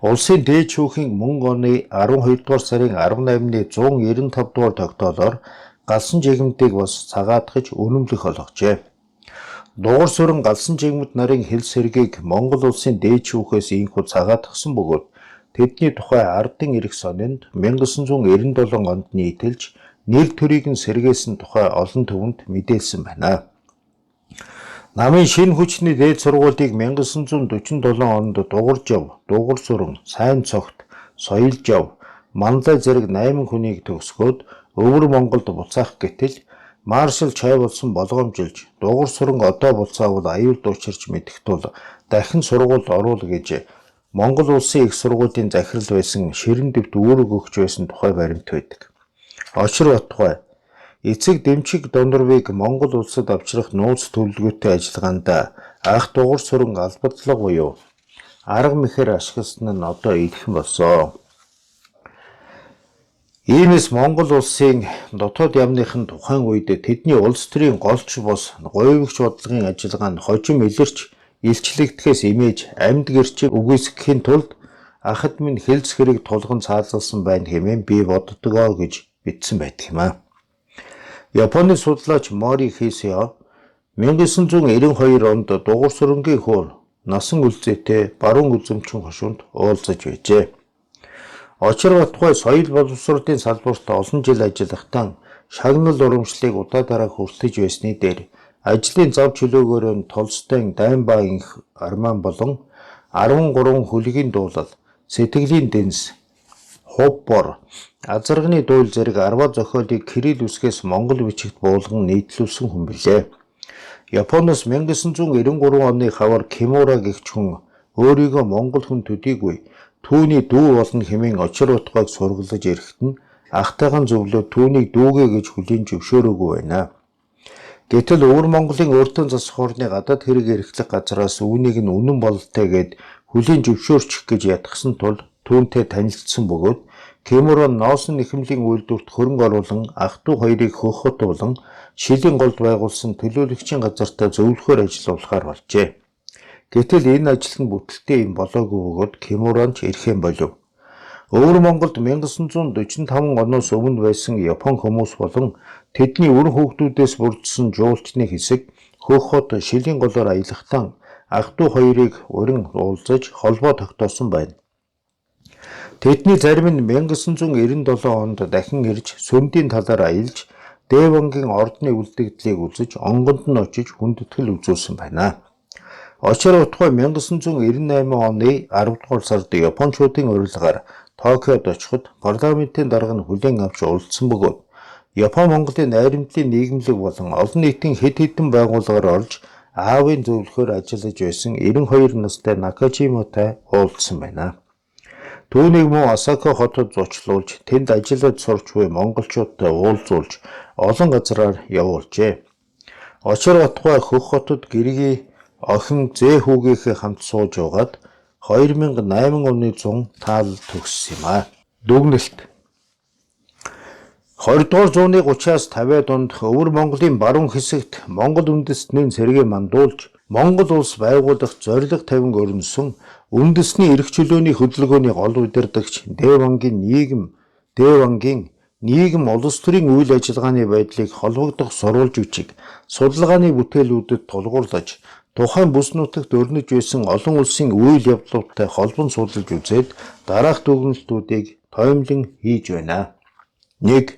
Улсын дээд шүүхийн мөн оны 12 дугаар сарын 18-ны 195 дугаар тогтоолоор галсан жигмэдийг бас цагаатгаж үнэмлэх болгожээ. Дугур сүрэн галсан жигмэд нарын хил сэргийг Монгол улсын дээд шүүхээс инхүү цагаатгсан бөгөөд тэдний тухай ардын эрх сонинд 1997 онд нийтэлж нэр төрийг нь сэргээсэн тухай олон төвөнд мэдээлсэн байна. Намын шинэ хүчний дээд сургуулийг 1947 онд Дугуйжав, Дугур сүрэн, Сайн цогт, Соёлжав, Манлай зэрэг 8 хүнийг төгсгөөд Өвөр Монголд буцаах гэтэл маршал чай болсон болгоомжилж Дугур сүрэн одоо буцаавал аюулд учирч мэдэх тул дахин сургуульд оруул гэж Монгол улсын их сургуулийн захирал байсан Ширэн дэвт үүрэг өгч байсан тухай баримт байдаг. Очир Батбай эцэг Дэмчиг Дондорвыг Монгол улсад авчрах нууц төлөвлөгөөтэй ажиллагаанд анх Дугур сүрэн албадлага буюу арга мэхээр ашигласан нь одоо идэх болсон. Иймээс Монгол улсын дотоод яамныхын тухайн үед тэдний улс төрийн голч бос говьвч бодлогын ажиллагаанд хожим илэрч илчлэгдэхээс имэж амьд гэрчийг үгүйсгэхийн тулд ахад минь хэлц хэрэг тулган цаалгалсан байна хэмээн би боддгоо гэж бичсэн байдаг юм аа. Японы судлаач Мори Хисио 1992 онд Дугур сүрэнгийн хуур насан үлзээтэй баруун үзэмчин хошуунд уулзаж байжээ. Очир Батбай соёл боловсролын салбарт олон жил ажиллахдаа шагнал урамшлыг удаадараа хүртэж байсны дээр ажлын зав чөлөөгөөр нь Толстой, Даймбаа инх Арман болон 13 хүлгийн дуулал, сэтгэлийн дэнс, хувбор, азарганы дуул зэрэг 10 зохиолыг кирилл үсгээс монгол бичигт буулган нийтлүүлсэн хүн билээ. Японоос 1993 оны хавар Кимура гэгч хүн өөрийгөө монгол хүн төдийгүй түүний дүү болно хэмээн Очир Батбайг сургалж ирэхэд нь ахтайхан зөвлөө түүнийг дүүгээ гэж хүлээн зөвшөөрөөгүй байна. Гэтэл Өвөр Монголын өөртөө засах орны гадаад хэрэг эрхлэх газраас үүнийг нь үнэн бололтой гэд хүлээн зөвшөөрчих гэж ятгсан тул түүнтэй танилцсан бөгөөд Кимура ноосн нэхэмлийн үйлдвэрт хөрөнгө оруулан ах トゥ хоёрыг хөхөт болон шилийн голд байгуулсан төлөөлөгчийн газартаа зөвлөхөөр ажиллуулахаар болжээ. Гэтэл энэ ажил нь бүтэлтэй юм болоогүй бөгөөд Кимуранч ирэхэн болов. Өвөр Монголд 1945 оноос өмнө байсан Япон хүмүүс болон тэдний үр хүүхдүүдээс бүрдсэн жуулчны хэсэг хөхөт шилийн голоор аялахтаа ах トゥ хоёрыг урин уулзаж холбоо тогтоосон байна. Тэдний зарим нь 1997 онд дахин ирж Сүмдийн талаар аялж Дэвангийн ордны үлдэгдлийг үзэж онгонд нь очиж хүндэтгэл үзүүлсэн байна. Очир Батбай 1998 оны 10 дугаар сард Япончуудын урилгаар Токиод очиход парламентын дарга нь хүлээн авч уулзсан бөгөөд Япон Монголын найрамдлын нийгэмлэг болон олон нийтийн хэд хэдэн байгууллагаар орж аавын зөвлөхөөр ажиллаж байсан 92 настай Накажиматай уулзсан байна. Түүнийг мөн Осака хотод зочлуулж тэнд ажиллаж сурч буй монголчуудтай уулзуулж олон газраар явуулжээ. Очир Батбай Хөх хотод гэргий охин Зээ хүүгийнхээ хамт сууж байгаад 2008 оны 100 таал төгссөн юм аа. Дүгнэлт 20 дугаар зууны 30-аас 50-аад онд Өвөр Монголын баруун хэсэгт Монгол үндэстнийн цэргээ мандуулж Монгол улс байгуулах зорилго тавин өрнөсөн үндэсний эрх чөлөөний хөдөлгөөний гол удирдагч Дэвангийн нийгэм улс төрийн үйл ажиллагааны байдлыг холбогдох сурвалж бичиг судалгааны бүтээлүүдэд тулгуурлаж тухайн бүс нутагт өрнөж байсан олон улсын үйл явдлуудтай холбон судалж үзээд дараах дүгнэлтүүдийг тоомлон хийж байна. 1.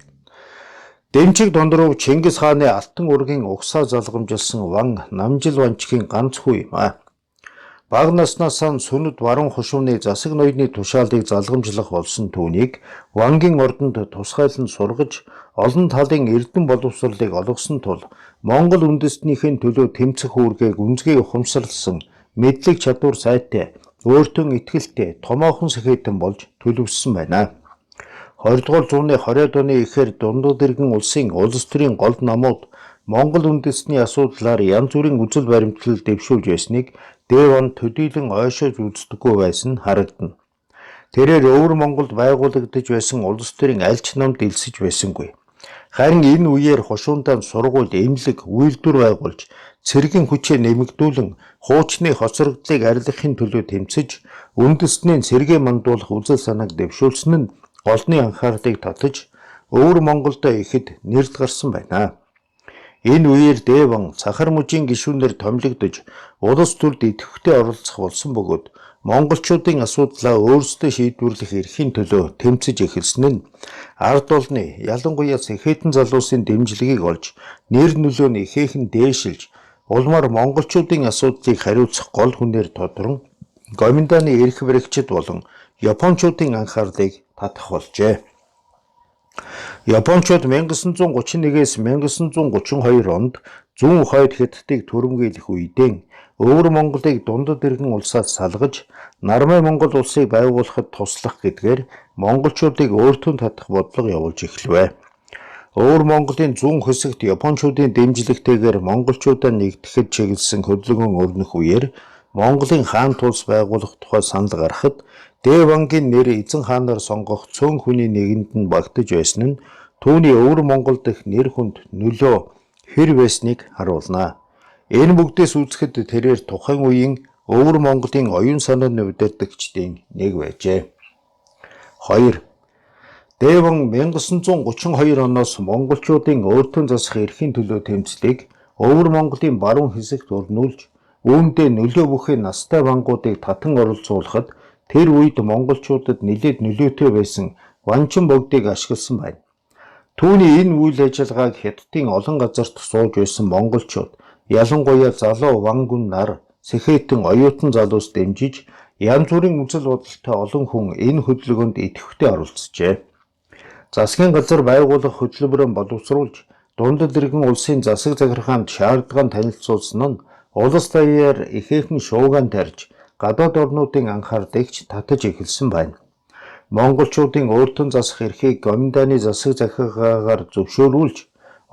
Дэмчиг Дондоров Чингис хааны алтан ургийн угсаа залгамжилсан Ван Намжил Ванчгийн ганц хүү юм аа. Бага наснаасаа сүнэд баруун хошууны засаг ноёны тушаалыг залгамжлах болсон түүнийг Вангийн ордонд тусгайлан сургаж олон талын эрдэм боловсролыг олгосон тул Монгол үндэстнийхээ төлөө тэмцэх үүргийг үнцгийг ухамсарласан мэдлэг чадвар сайтай, өөртөө итгэлтэй, томоохон сэхэтэн болж төлөвшсөн байна. 20 дугаар зууны 20-ад оны эхээр дундад иргэн улсын улс төрийн гол намууд Монгол үндэстний асуудлаар янз бүрийн үзэл баримтлал дэвшүүлж байсныг Дэван төдийлөн ойшоож үздэггүй байсан харагдана. Тэрээр Өвөр Монголд байгуулагдаж байсан улс төрийн аль ч намд элсэж байсангүй. Харин энэ үеэр хошуундаа сургууль, эмнэлэг, үйлдвэр байгуулж цэргийн хүчээ нэмэгдүүлэн хуучны хоцрогдлыг арилгахын төлөө тэмцэж, үндэстнийн цэргээ мандуулах үзэл санааг дэвшүүлсэн нь олонний анхаарлыг татаж, өвөр Монголдо ихэд нэрд гарсан байна. Энэ үеэр Дэван цахар мужийн гишүүнээр томилогдож, улс төрд идэвхтэй оролцох болсон бөгөөд монголчуудын асуудлаа өөрсдөө шийдвэрлэх эрхийн төлөө тэмцэж эхэлсэн нь ард олны, ялангуяа Сэхэтэн залуусын дэмжлэгийг олж, нэр нөлөө нь ихээхэн дээшилж, улмаар монголчуудын асуудлыг хариуцах гол хүнээр тодрон, Гоминданы эрх баригчид болон Япончуудын анхаарлыг татах болжээ. Япончууд 1931-ээс 1932 онд зүүн хойд Хятадыг түрэмгийлэх үедээ өвөр Монголыг дундад иргэн улсаас салгаж, Нармай Монгол улсыг байгуулахад туслах гэдгээр монголчуудыг өөртөө татах бодлого явуулж эхлэв. Өвөр Монголын зүүн хэсэгт Япончуудын дэмжлэгтэйгээр монголчуудаа нэгтгэхэд чиглэсэн хөдөлгөөн өрнөх үеэр Монголын хаан тулс байгуулах тухай санал гарахад Дэвангийн нэр эзэн хаанаар сонгох цөөн хүний нэгэнд нь багтаж байсан нь түүний өвөр Монгол дэх нэр хүнд нөлөө хэр байсныг харуулна. Энэ бүгдээс үзэхэд тэрээр тухайн үеийн өвөр Монголын оюун санааны удирдагчдын нэг байжээ. 2. Дэван 1932 оноос монголчуудын өөртөө засах эрхийн төлөө тэмцлийг өвөр Монголын баруун хэсэгт өрнүүлж, үүндээ нөлөө бүхий настай вангуудыг татан оролцуулахад тэр үед монголчуудад нэлээд нөлөөтэй байсан Ванчин богдыг ашигласан байна. Түүний энэ үйл ажиллагааг Хятадын олон газарт сууж байсан монголчууд, ялангуяа залуу ван гүн нар Сэхэтэн оюутан залуус дэмжиж, янз бүрийн үзэл бодолтой олон хүн энэ хөдөлгөөнд идэвхтэй оролцжээ. Засгийн газар байгуулах хөтөлбөрөөр боловсруулж, дундад иргэн улсын засаг захиргаанд шаардлагаан танилцуулсан нь улс даяар ихээхэн шуугаан тарьж, гадаад орнуудын анхаарлыг татаж эхэлсэн байна. Монголчуудын өөртөө засах эрхийг Гоминданы засаг захиргаагаар зөвшөөрүүлж,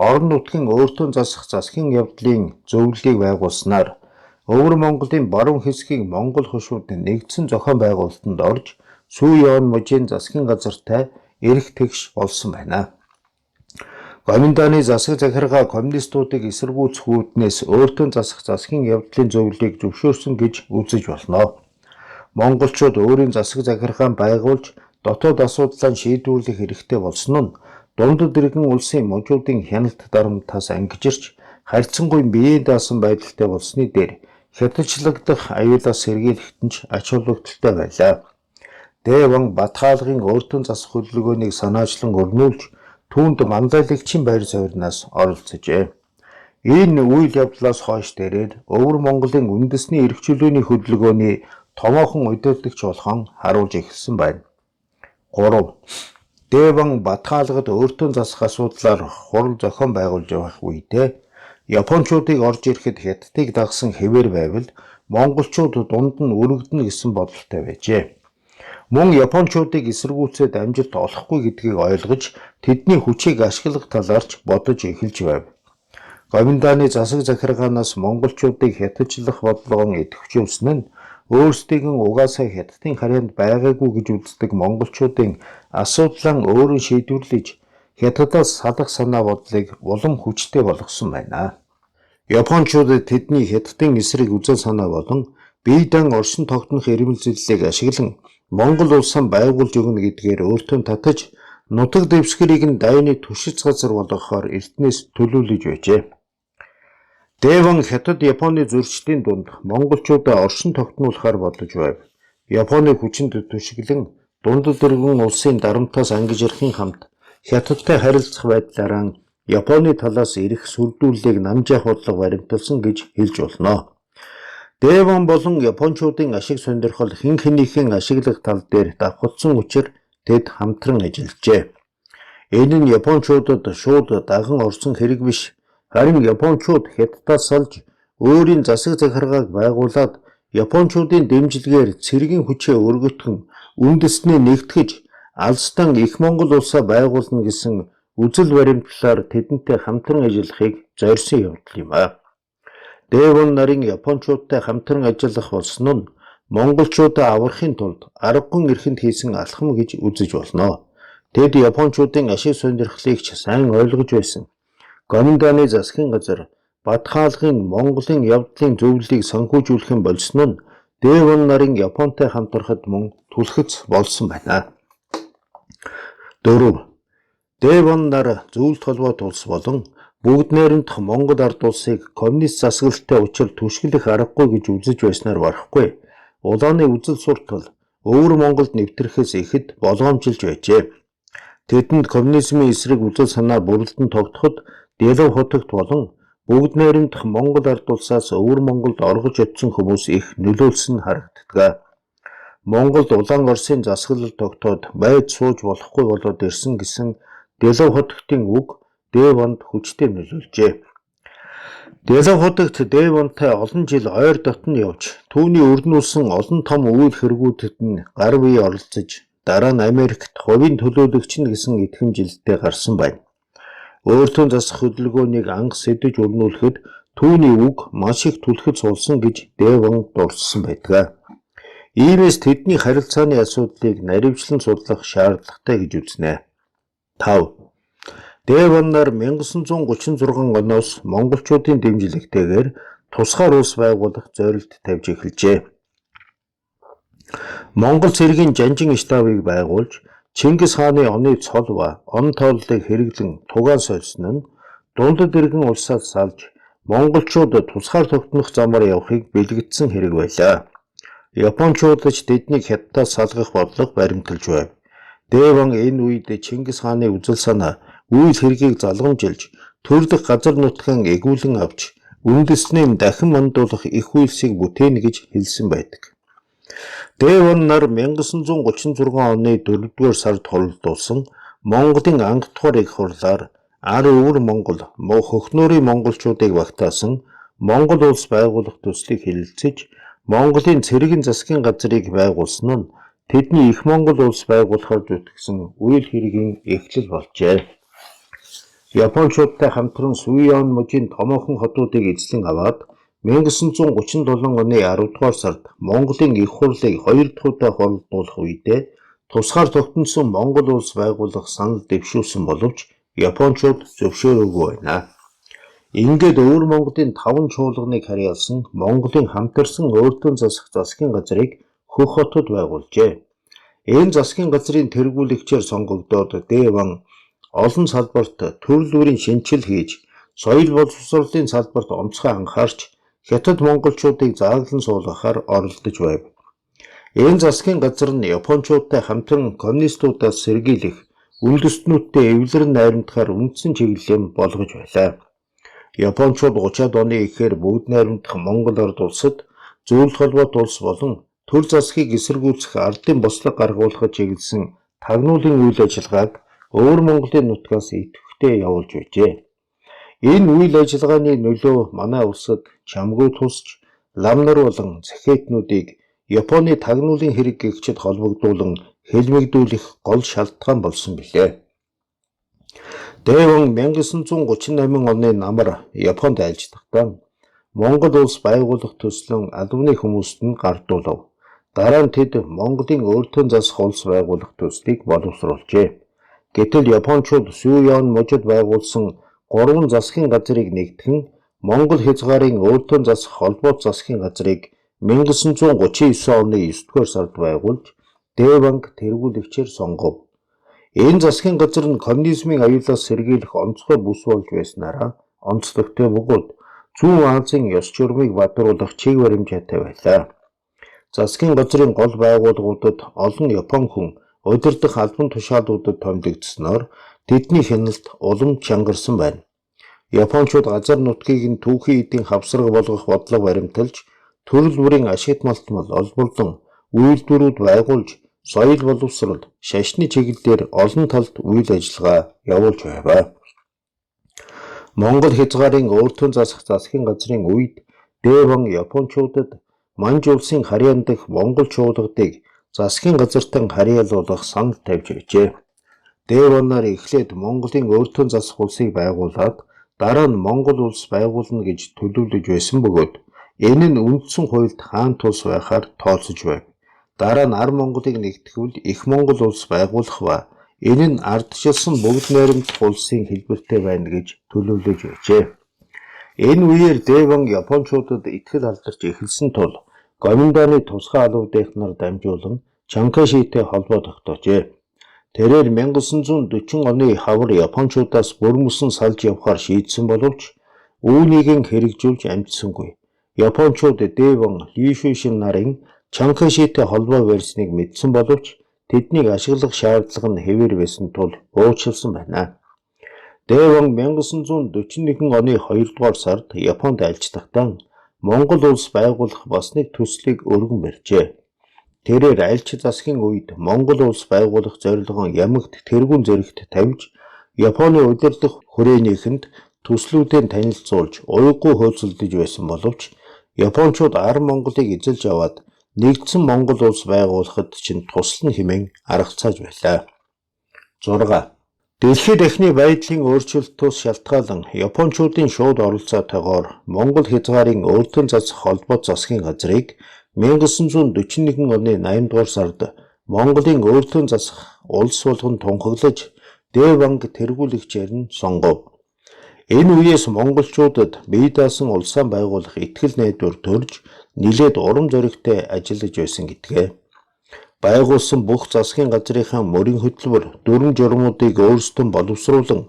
орон нутгийн өөртөө засах засгийн явдлын зөвлөлийг байгуулснаар өвөр Монголын баруун хэсгийг Монгол хошууд нэгдсэн зохион байгуулалтанд орж, Сүүяон мужийн засгийн газартай эрх тэгш болсон байна. Гоминданы засаг захиргаа коммунистуудыг эсэргүүцэх үүднээс өөртөө засах засгийн явдлын зөвлөлийг зөвшөөрсөн гэж үзэж болно. Монголчууд өөрийн засаг захиргаан байгуулж, дотоод асуудлаа шийдвэрлэх хэрэгтэй болсон нь дундад иргэн улсын мужуудын хяналт дарамтаас ангижирч, харьцангуй биеэ даасан байдалтай болсны дээр хятадчлагдах аюулаас сэргийлэхэд нь ач холбогдолтой байлаа. Дэван Батхаалгын өөртөө засах хөдөлгөөнийг санаачлан өрнүүлж, түүнд манлайлагчийн байр суурьнаас оролцожээ. Энэ үйл явдлаас хойш тэрээр өвөр Монголын үндэсний эрх чөлөөний хөдөлгөөний томоохон удирдагч болохон харуулж эхэлсэн байна. 3. Дэван Батхаалгад өөртөө засах асуудлаар хурал зохион байгуулж явах үедээ Япончуудыг орж ирэхэд Хятадыг дагсан хэвээр байвал монголчууд дунд нь өргөднө гэсэн бодолтой байжээ. Мөн Япончуудыг эсэргүүцээд амжилт олохгүй гэдгийг ойлгож, тэдний хүчийг ашиглах талаарч бодож эхэлж байв. Гоминданы засаг захиргаанаас монголчуудыг хятадчлах бодлогон идэвхжүүлсэн нь өөрсдийг нь угаасаа Хятадын харьяанд байгаагүй гэж үздэг монголчуудын асуудлаа өөрөө шийдвэрлэж, Хятадаас салах санаа бодлыг улам хүчтэй болгосон байна. Япончууд тэдний Хятадын эсрэг үзэл санаа болон бие дан оршин тогтнох ирмэлзлийг ашиглан Монгол улсаа байгуулж өгнө гэдгээр өөртөө татаж, нутаг дэвсгэрийг нь дайны түшиц газар болгохоор эртнээс төлөвлөж байжээ. Дэван Хятад Японы зөрчлийн дунд монголчуудаа оршин тогтнуулахар бодож байв. Японы хүчинд түшиглэн дундад иргэн улсын дарамтаас ангижирхийн хамт Хятадтай харилцах байдлаараа Японы талаас ирэх сүрдүүллийг намжаах бодлого баримталсан гэж хэлж болно. Дэван болон Япончуудын ашиг сонирхол хэн хэнийхэн ашиглах тал дээр давхцсан учраас тэд хамтран ажиллажээ. Энэ нь Япончуудад шууд даган орсон хэрэг биш. Харин Япончууд Хятадаас салж өөрийн засаг захиргааг байгуулад Япончуудын дэмжлэгээр цэргийн хүчээ өргөтгөн үндэснээ нэгтгэж алстан их Монгол улсаа байгуулна гэсэн үзэл баримтлалаар тэдэнтэй хамтран ажиллахыг зорьсон явдал юм а. Дэван нарын Япончуудтай хамтран ажиллах болсон нь монголчуудаа аврахын тулд аргагүй эрхэнд хийсэн алхам гэж үзэж болно. Тэд Япончуудын ашиг сонирхлыг ч сайн ойлгож байсан. Гоминданы засгийн газар Бат хаалгын Монголын явдлын зөвлөлийг санхүүжүүлэх болсон нь Дэвон нарын Японтой хамтрахад мөн түлхэц болсон байна. 4. Дэвон нар зөвлөлт холбоот улс болон бүгд найрамдах Монгол ард улсыг коммунист засаглалтай учир түшгэлэх аргагүй гэж үзэж байснаар барахгүй. Улааны үзэл суртал өвөр Монголд нэвтрэхээс ихэд болгоомжилж байжээ. Тэдэнд коммунизмын эсрэг үзэл санаа бүрэлдэн тогтоход Дэлав хотогт болон бүгд найрамдах Монгол ард улсаас өвөр Монголд оргож очсон хүмүүс их нөлөөлсөн харагддаг. Монголд улаан Оросын засаглал тогтоод байд сууж болохгүй болоод ирсэн гэсэн Дэлав хотогтын үг Дэвонд хүчтэй нөлөөлжээ. Дэлав хотогт Дэвонтай олон жил ойр дотн явж, түүний өрнүүлсэн олон том үйл хэрэгүүдэд нь гар бие оролцож, дараа нь Америкт хувийн төлөөлөгч нь гэсэн итгэмжилттэй гарсан байна. Өөртөө засах хөдөлгөөнийг анх сэдэж өрнүүлэхэд түүний үг маш их түлхэц болсон гэж Дэвон дурдсан байдаг. Иймээс тэдний харилцааны асуудлыг наривчлан судлах шаардлагатай гэж үзнэ. 5. Дэвон нар 1936 оноос монголчуудын дэмжлэгтэйгээр тусгаар улс байгуулах зорилт тавьж эхэлжээ. Монгол цэргийн жанжин штабыг байгуулж Чингис хааны оны цол ба он тооллыг хэрэглэн тугаан сольсон нь дундад иргэн улсаас салж монголчууд тусгаар тогтнох замаар явахыг бэлгэдсэн хэрэг байлаа. Япончууд ч тэднийг хятадаас салгах бодлого баримталж байв. Дэвон энэ үед Чингис хааны үзэл санаа, үйл хэргийг залгамжилж, төрөлх газар нутгийн эгүүлэн авч, үндэснээ дахин мандуулах их үйлсийг бүтээнэ гэж хэлсэн байдаг. Дэвон нар 1936 оны 4-р сард хоролдуулсан Монголын анх дугаар их хурлаар ар өвөр Монгол, хөхнөрийн монголчуудыг багтаасан Монгол улс байгуулах төслийг хэлэлцэж, Монголын цэргийн засгийн газрыг байгуулсан нь тэдний их Монгол улс байгуулахаар зүтгэсэн үйл хэргийн эхлэл болжээ. Япончуудтай хамтран Суйон мужийн томоохон хотуудыг эзлэн аваад 1937 оны 10 дугаар сард Монголын их хурлыг 2 дахь удаа хоролдуулах үедээ тусгаар тогтносон Монгол улс байгуулах санал дэвшүүлсэн боловч Япончууд зөвшөөрөөгүй байна. Ингээд өвөр Монголын 5 чуулганыг харьяалсан Монголын хамтарсан өөртөө засах засгийн газрыг Хөх хотод байгуулжээ. Энэ засгийн газрын тэргүүлэгчээр сонгогдоод Дэвон олон салбарт төрөл бүрийн шинжил хийж, соёл боловсролын салбарт онцгой анхаарч, хятад монголчуудыг зааглан суулгахаар оролдож байв. Энэ засгийн газар нь Япончуудтай хамтран коммунистуудаас сэргийлэх, үндэстнүүдтэй эвлэрэн найрамдахаар үндсэн чиглэлийн болгож байлаа. Япончууд 30-ад оны ихээр бүгд найрамдах Монгол ард улсад зөвлөлт холбоот улс болон төр засгийг эсэргүүцэх ардын бослог гаргуулахад чиглэсэн тагнуулын үйл ажиллагааг өвөр Монголын нутгаас идэвхтэй явуулж байжээ. Энэ үйл ажиллагааны нөлөө манай улсад чамгүй тусч лам нар болон цахиэтнүүдийг Японы тагнуулын хэрэг гэгчэд холбогдуулан хэлмэгдүүлэх гол шалтгаан болсон билээ. Дэвон 1938 оны намар Японд айлждахдаа Монгол улс байгуулах төслөн албаны хүмүүст нь гардуулав. Дараа нь тэд Монголын өөртөө засах улс байгуулах төслийг боловсруулжээ. Гэтэл Япончууд Суйон мужид байгуулсан 3 засгийн газрыг нэгтгэн Монгол хязгаарын өөртөө засах холбоот засгийн газрыг 1939 оны 9-р сард байгуулж Дэвонг тэргүүлэгчээр сонгов. Энэ засгийн газар нь коммунизмын аюулаас сэргийлэх онцгой бүс болж байснараа онцлогтой бөгөөд зүүн Азийн ёс журмыг бадруулах чиг баримжаатай байлаа. Засгийн газрын гол байгууллагуудад олон Япон хүн удирдах албан тушаалуудад томилогдсноор тэдний хяналт улам чангарсан байна. Япончууд газар нутгийг нь түүхийн эдийн хавсраг болгох бодлого баримталж, төрөл бүрийн ашигт малтмал олборлон үйлдвэрүүд байгуулж, соёл боловсрол, шашны чиглэлээр олон талд үйл ажиллагаа явуулж байв. Монгол хязгаарын өөртөө засах засгийн газрын үед Дэвон Япончуудад Манж улсын харьяан дэх Монгол чуулгадыг засгийн газартан харьяалуулах санал тавьж байжээ. Дэвон нар эхлээд Монголын өөртөө засах улсыг байгуулад дараа нь Монгол улс байгуулна гэж төлөвлөж байсан бөгөөд энэ нь үндсэн хуульд хаан тус байхаар тооцож байв. Дараа нь Ар Монголыг нэгтгэвэл их Монгол улс байгуулах ба энэ нь ардчилсан бүгд найрамдах улсын хэлбэртэй байна гэж төлөвлөж байжээ. Энэ үеэр Дэван Япончуудад итгэл алдарч эхэлсэн тул Гоминдааны тусгай алуудынх нар дамжуулан Чанкашитэй холбоо тогтоожээ. Тэрээр 1940 оны хавар Япончуудаас бүрмөсөн салж явахаар шийдсэн боловч үүнийг хэрэгжүүлж амжсангүй. Япончууд Дэван Лишүшин нарын Чанкашитэй холбоо барьсныг мэдсэн боловч тэднийг ашиглах шаардлага нь хэвээр байсан тул уучлсан байна. Дэван 1941 оны 2 дугаар сард Японд альцдахдаа Монгол улс байгуулах бас нэг төслийг өргөн барьжээ. Тэрээр альч засгийн үед Монгол улс байгуулах зорилгон ямагт тэргүүн зэрэгт тавьж Японы удирдах хүрээнийхэнд төслүүдээ танилцуулж уйггүй хөөцөлдөж байсан боловч Япончууд Ар Монголыг эзэлж аваад нэгдсэн Монгол улс байгуулахад чинь туслан хэмээн аргацааж байлаа. 6. Дэлхийн дахны байдлын өөрчлөлтөөс шалтгаалan Япончуудын шууд оролцоотойгоор Монгол хязгаарын өөртөө засах холбоо засгийн газрыг 1941 оны 8 дугаар сард Монголын өөртөө засах улс болгон тунхаглаж Дэванг тэргүүлэгчээр нь сонгов. Энэ үеэс монголчуудад бие даасан улсаа байгуулах итгэл найдвар төрж нилээд урам зоригтой ажиллаж байсан гэдгээ. Байгуулсан бүх засгийн газрынхаа мөрийн хөтөлбөр дүрм журмуудыг өөрсдөө боловсруулан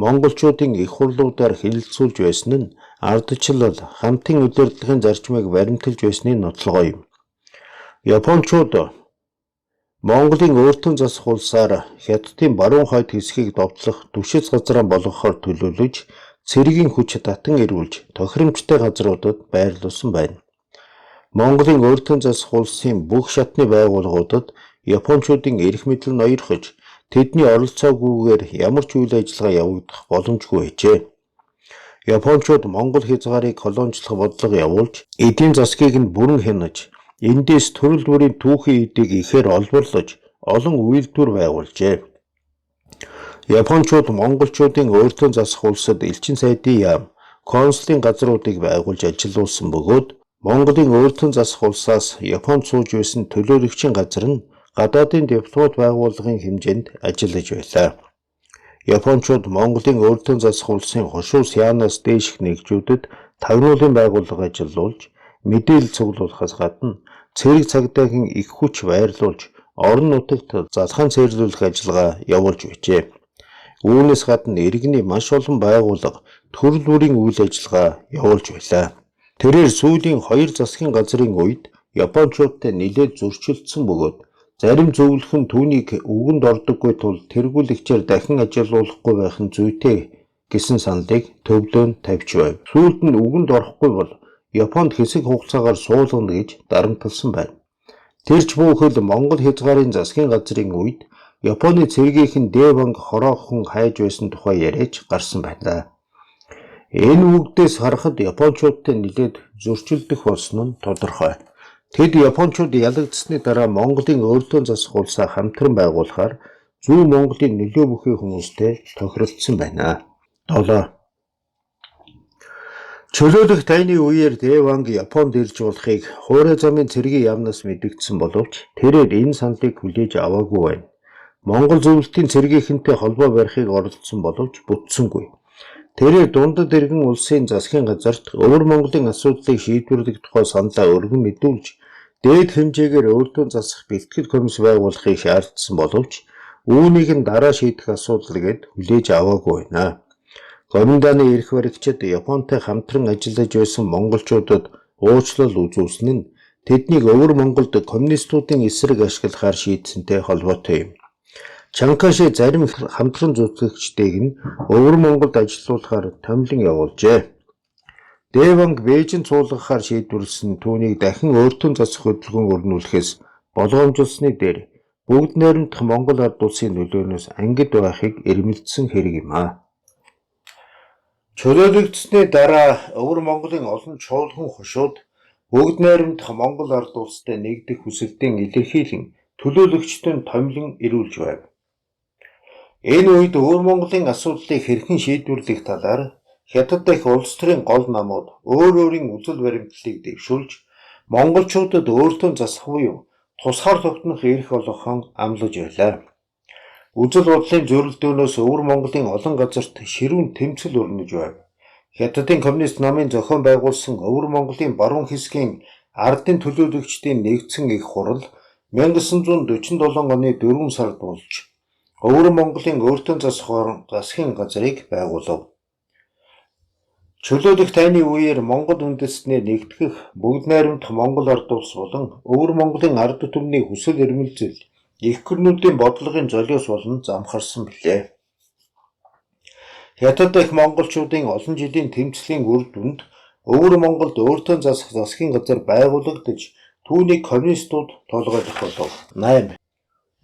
монголчуудын их хурлуудаар хэлэлцүүлж байсан нь ардчлал хамтын удирдлагын зарчмыг баримталж байсны нотлогоо юм. Япончууд Монголын өөртөө засах улсаар Хятадын баруун хойд хэсгийг довтлох түшиц газраа болгохоор төлөвлөж цэргийн хүч татан ирүүлж тохиромжтой газруудад байрлуулсан байна. Монголын өөртөө засах улсын бүх шатны байгууллагуудад Япончуудын эрх мэдэл ноёрхож тэдний оролцоогүйгээр ямар ч үйл ажиллагаа явагдах боломжгүй байжээ. Япончууд Монгол хязгаарыг колоничлох бодлого явуулж эдийн засгийг нь бүрэн хянаж эндээс төрөл бүрийн түүхийн эдийг ихээр олборлож олон үйлдвэр байгуулжээ. Япончууд монголчуудын өөртөө засах улсад элчин сайдын яам, консулын газруудыг байгуулж ажиллуулсан бөгөөд Монголын өөртөө засах улсаас Японд сууж байсан төлөөлөгчийн газар нь гадаадын дипломат байгууллагын хэмжээнд ажиллаж байлаа. Япончууд Монголын өөртөө засах улсын хошуу Сианаас дээшх нэгжүүдэд тагнуулын байгууллага ажиллуулж мэдээлэл цуглуулахаас гадна цэрэг цагдаагийн их хүч байрлуулж орон нутагт залхаан цэрлүүлэх ажиллагаа явуулж байжээ. Үүнээс гадна иргэний маш олон байгууллага төрөл бүрийн үйл ажиллагаа явуулж байлаа. Тэрээр сүүлийн 2 засгийн газрын үед Япончуудтай нэлээд зөрчилдсөн бөгөөд зарим зөвлөх нь түүнийг үгэнд ордоггүй тул тэргүүлэгчээр дахин ажиллуулахгүй байх нь зүйтэй гэсэн саналыг төвлөөнд тавьж байв. Сүүлд нь үгэнд орохгүй бол Японд хэсэг хугацаагаар суулгана гэж дарамтлсан байна. Тэрч бүхэл Монгол хязгаарын засгийн газрын үед Японы цэргийнхэн Дэванг хороохон хайж байсан тухай яриач гарсан байна. Энэ үгдээс харахад Япончуудтай нэлээд зөрчилдөх болсон нь тодорхой. Тэд Япончууд ялагдсны дараа Монголын өөртөө засах улсаа хамтран байгуулахаар зүүн Монголын нөлөө бүхий хүмүүстэй тохиролцсон байна. 7. Чөлөөлөх дайны үеэр Дэванг Японд ирж болохыг хуурай замын цэргийн яамнаас мэдэгдсэн боловч тэрээр энэ саналыг хүлээж аваагүй байна. Монгол зөвлөлтийн цэргийнхэнтэй холбоо барихыг оролдсон боловч бүтсэнгүй. Тэрээр дундад иргэн улсын засгийн газарт Өвөр Монголын асуудлыг шийдвэрлэх тухай саналаа өргөн мэдүүлж дээд хэмжээгээр өөртөө засах бэлтгэл комисс байгуулахыг шаардсан боловч үүнийг нь дараа шийдэх асуудал гэд хүлээж аваагүй байна. Гоминдааны эрх баригчид Японтай хамтран ажиллаж байсан монголчуудад уучлал үзүүлсэн нь тэднийг Өвөр Монголд коммунистуудын эсрэг ашиглахаар шийдсэнтэй холбоотой юм. Чанкаши зарим хамтран зүтгэгчдийг нь Өвөр Монголд ажиллуулахаар томилон явуулжээ. Дэванг Бээжинд суулгахаар шийдвэрлсэн түүнийг дахин өөртөө засах хөдөлгөөн өрнүүлэхээс болгоомжлсны дээр бүгд найрамдах Монгол ард улсын нөлөөнөөс ангид байхыг эрмэлзсэн хэрэг юм а. Чөлөөлөгдсөний дараа Өвөр Монголын олон чуулган хошууд бүгд найрамдах Монгол ард улстай нэгдэх хүсэлтийн илэрхийлэн төлөөлөгчдөд томилон ирүүлж байв. Энэ үед Өвөр Монголын асуудлыг хэрхэн шийдвэрлэх талаар Хятад дахь улс төрийн гол намууд өөр өөрийн үзэл баримтлалыг дэвшүүлж монголчуудад өөртөө засах буюу тусгаар тогтнох эрх олгохын амлаж байлаа. Үзэл бодлын зөрөлдөөнөөс Өвөр Монголын олон газарт ширүүн тэмцэл өрнөж байв. Хятадын коммунист намын зохион байгуулсан Өвөр Монголын баруун хэсгийн ардын төлөөлөгчдийн нэгдсэн их хурал 1947 оны 4 сард болж Өвөр Монголын өөртөө засгийн газрыг байгуулав. Чөлөөлөх тайны үеэр Монгол үндэстнээ нэгтгэх бүгд найрамдах Монгол ард улс болон Өвөр Монголын ард түмний хүсэл эрмэлзэл их гүрнүүдийн бодлогын золиос болон замхарсан билээ. Хятад дэх монголчуудын олон жилийн тэмцлийн үр дүнд Өвөр Монголд өөртөө засах засгийн газар байгуулагдаж түүнийг коммунистууд толгойлох болов. 8.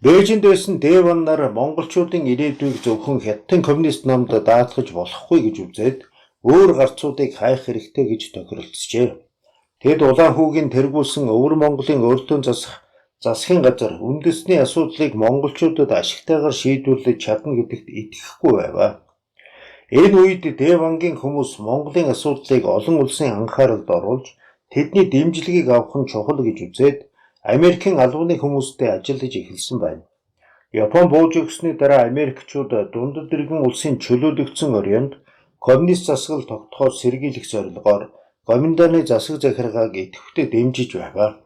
Бээжинд байсан Дэван нар монголчуудын ирээдүйг зөвхөн Хятадын коммунист намд даатгаж болохгүй гэж үзээд өөр гарцуудыг хайх хэрэгтэй гэж тохиролцжээ. Тэд улаан хүүгийн тэргүүлсэн Өвөр Монголын өөртөө засах засгийн газар үндэсний асуудлыг монголчуудад ашигтайгаар шийдвэрлэж чадна гэдэгт итгэхгүй байв. Энэ үед Дэвангийн хүмүүс Монголын асуудлыг олон улсын анхааралд оруулж тэдний дэмжлэгийг авах нь чухал гэж үзээд Америкийн албаны хүмүүстэй ажиллаж эхэлсэн байна. Япон бууж өгсөний дараа Америкчууд дундад иргэн улсын чөлөөлөгдсөн орионд коммунист засаг тогтохоос сэргийлэх зорилгоор Гоминданы засаг захиргааг идэвхтэй дэмжиж байв.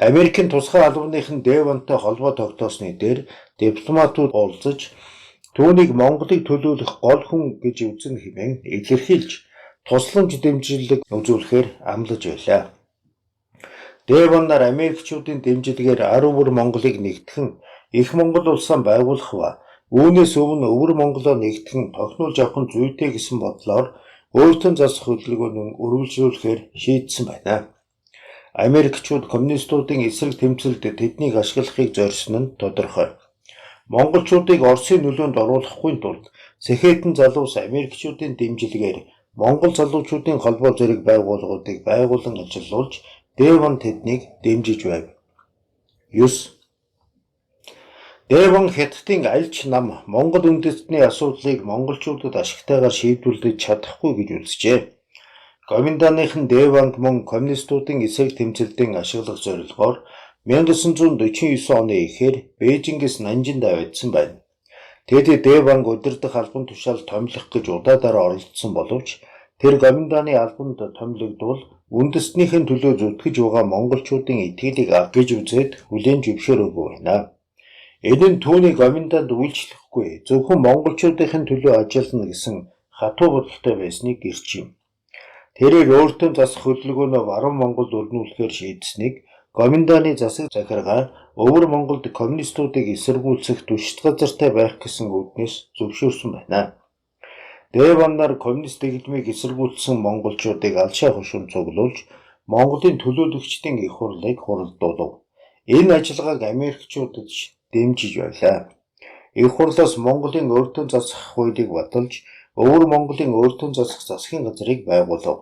Америкийн тусгай албаныхан Дэвантай холбоо тогтоосны дээр дипломатууд уулзаж түүнийг Монголыг төлөөлөх гол хүн гэж үзэн хэмээн илэрхийлж тусламж дэмжлэг үзүүлэхээр амлаж байлаа. Дэван нар Америкчуудын дэмжлэгээр Өвөр Монголыг нэгтгэн их Монгол улсаа байгуулах ба үүнээс өмнө Өвөр Монголоо нэгтгэн тогтнуулж авах нь зүйтэй гэсэн бодлоор өөртөө засах хөдөлгөөнөө үргэлжлүүлэхээр шийдсэн байна. Америкчууд коммунистуудын эсрэг тэмцэлд тэднийг ашиглахыг зорьсон нь тодорхой. Монголчуудыг Оросын нөлөөнд оруулахгүй тулд Сэхэтэн залуус Америкчуудын дэмжлэгээр Монгол залуучуудын холбоо зэрэг байгууллагуудыг байгуулан ажиллуулж Дэван тэднийг дэмжиж байв. 9. Дэван Хятадын альч нам Монгол үндэстний асуудлыг монголчуудад ашигтайгаар шийдвэрлэж чадахгүй гэж үзжээ. Гоминданыхан Дэванг мөн коммунистуудын эсрэг тэмцэлдэн ашиглах зорилгоор 1949 оны эхээр Бээжингээс Нанжинд аваадсан байна. Тэд Дэванг удирдах албан тушаал томилох гэж удаадаар оролдсон боловч тэр Гоминданы албанд томилогдвол үндэстнийхэн төлөө зүтгэж байгаа монголчуудын итгэлийг гэж үзээд хүлээн зөвшөөрөөгүй байна. Энэ нь түүний Гоминданд үйлчлэхгүй зөвхөн монголчуудын төлөө ажиллана гэсэн хатуу бодолтой байсныг гэрчив. Тэрээр өөртөө засах хөдөлгөөнөө баруун Монголд өрнүүлэхээр шийдсэнийг Гоминданы засаг захиргаа Өвөр Монголд коммунистуудыг эсэргүүцэх түшид газартай байх гэсэн үүднээс зөвшөөрсөн байна. Дэван нар коммунист дэглэмийг эсэргүүцсэн монголчуудыг алшаа хушуун цуглуулж Монголын төлөөлөгчдийн их хурлыг хуралдуулав. Энэ ажиллагааг Америкчуудад дэмжиж байлаа. Их хурлаас Монголын өөртөө засах хуулийг баталж Өвөр Монголын өөртөө засах засгийн газрыг байгуулав.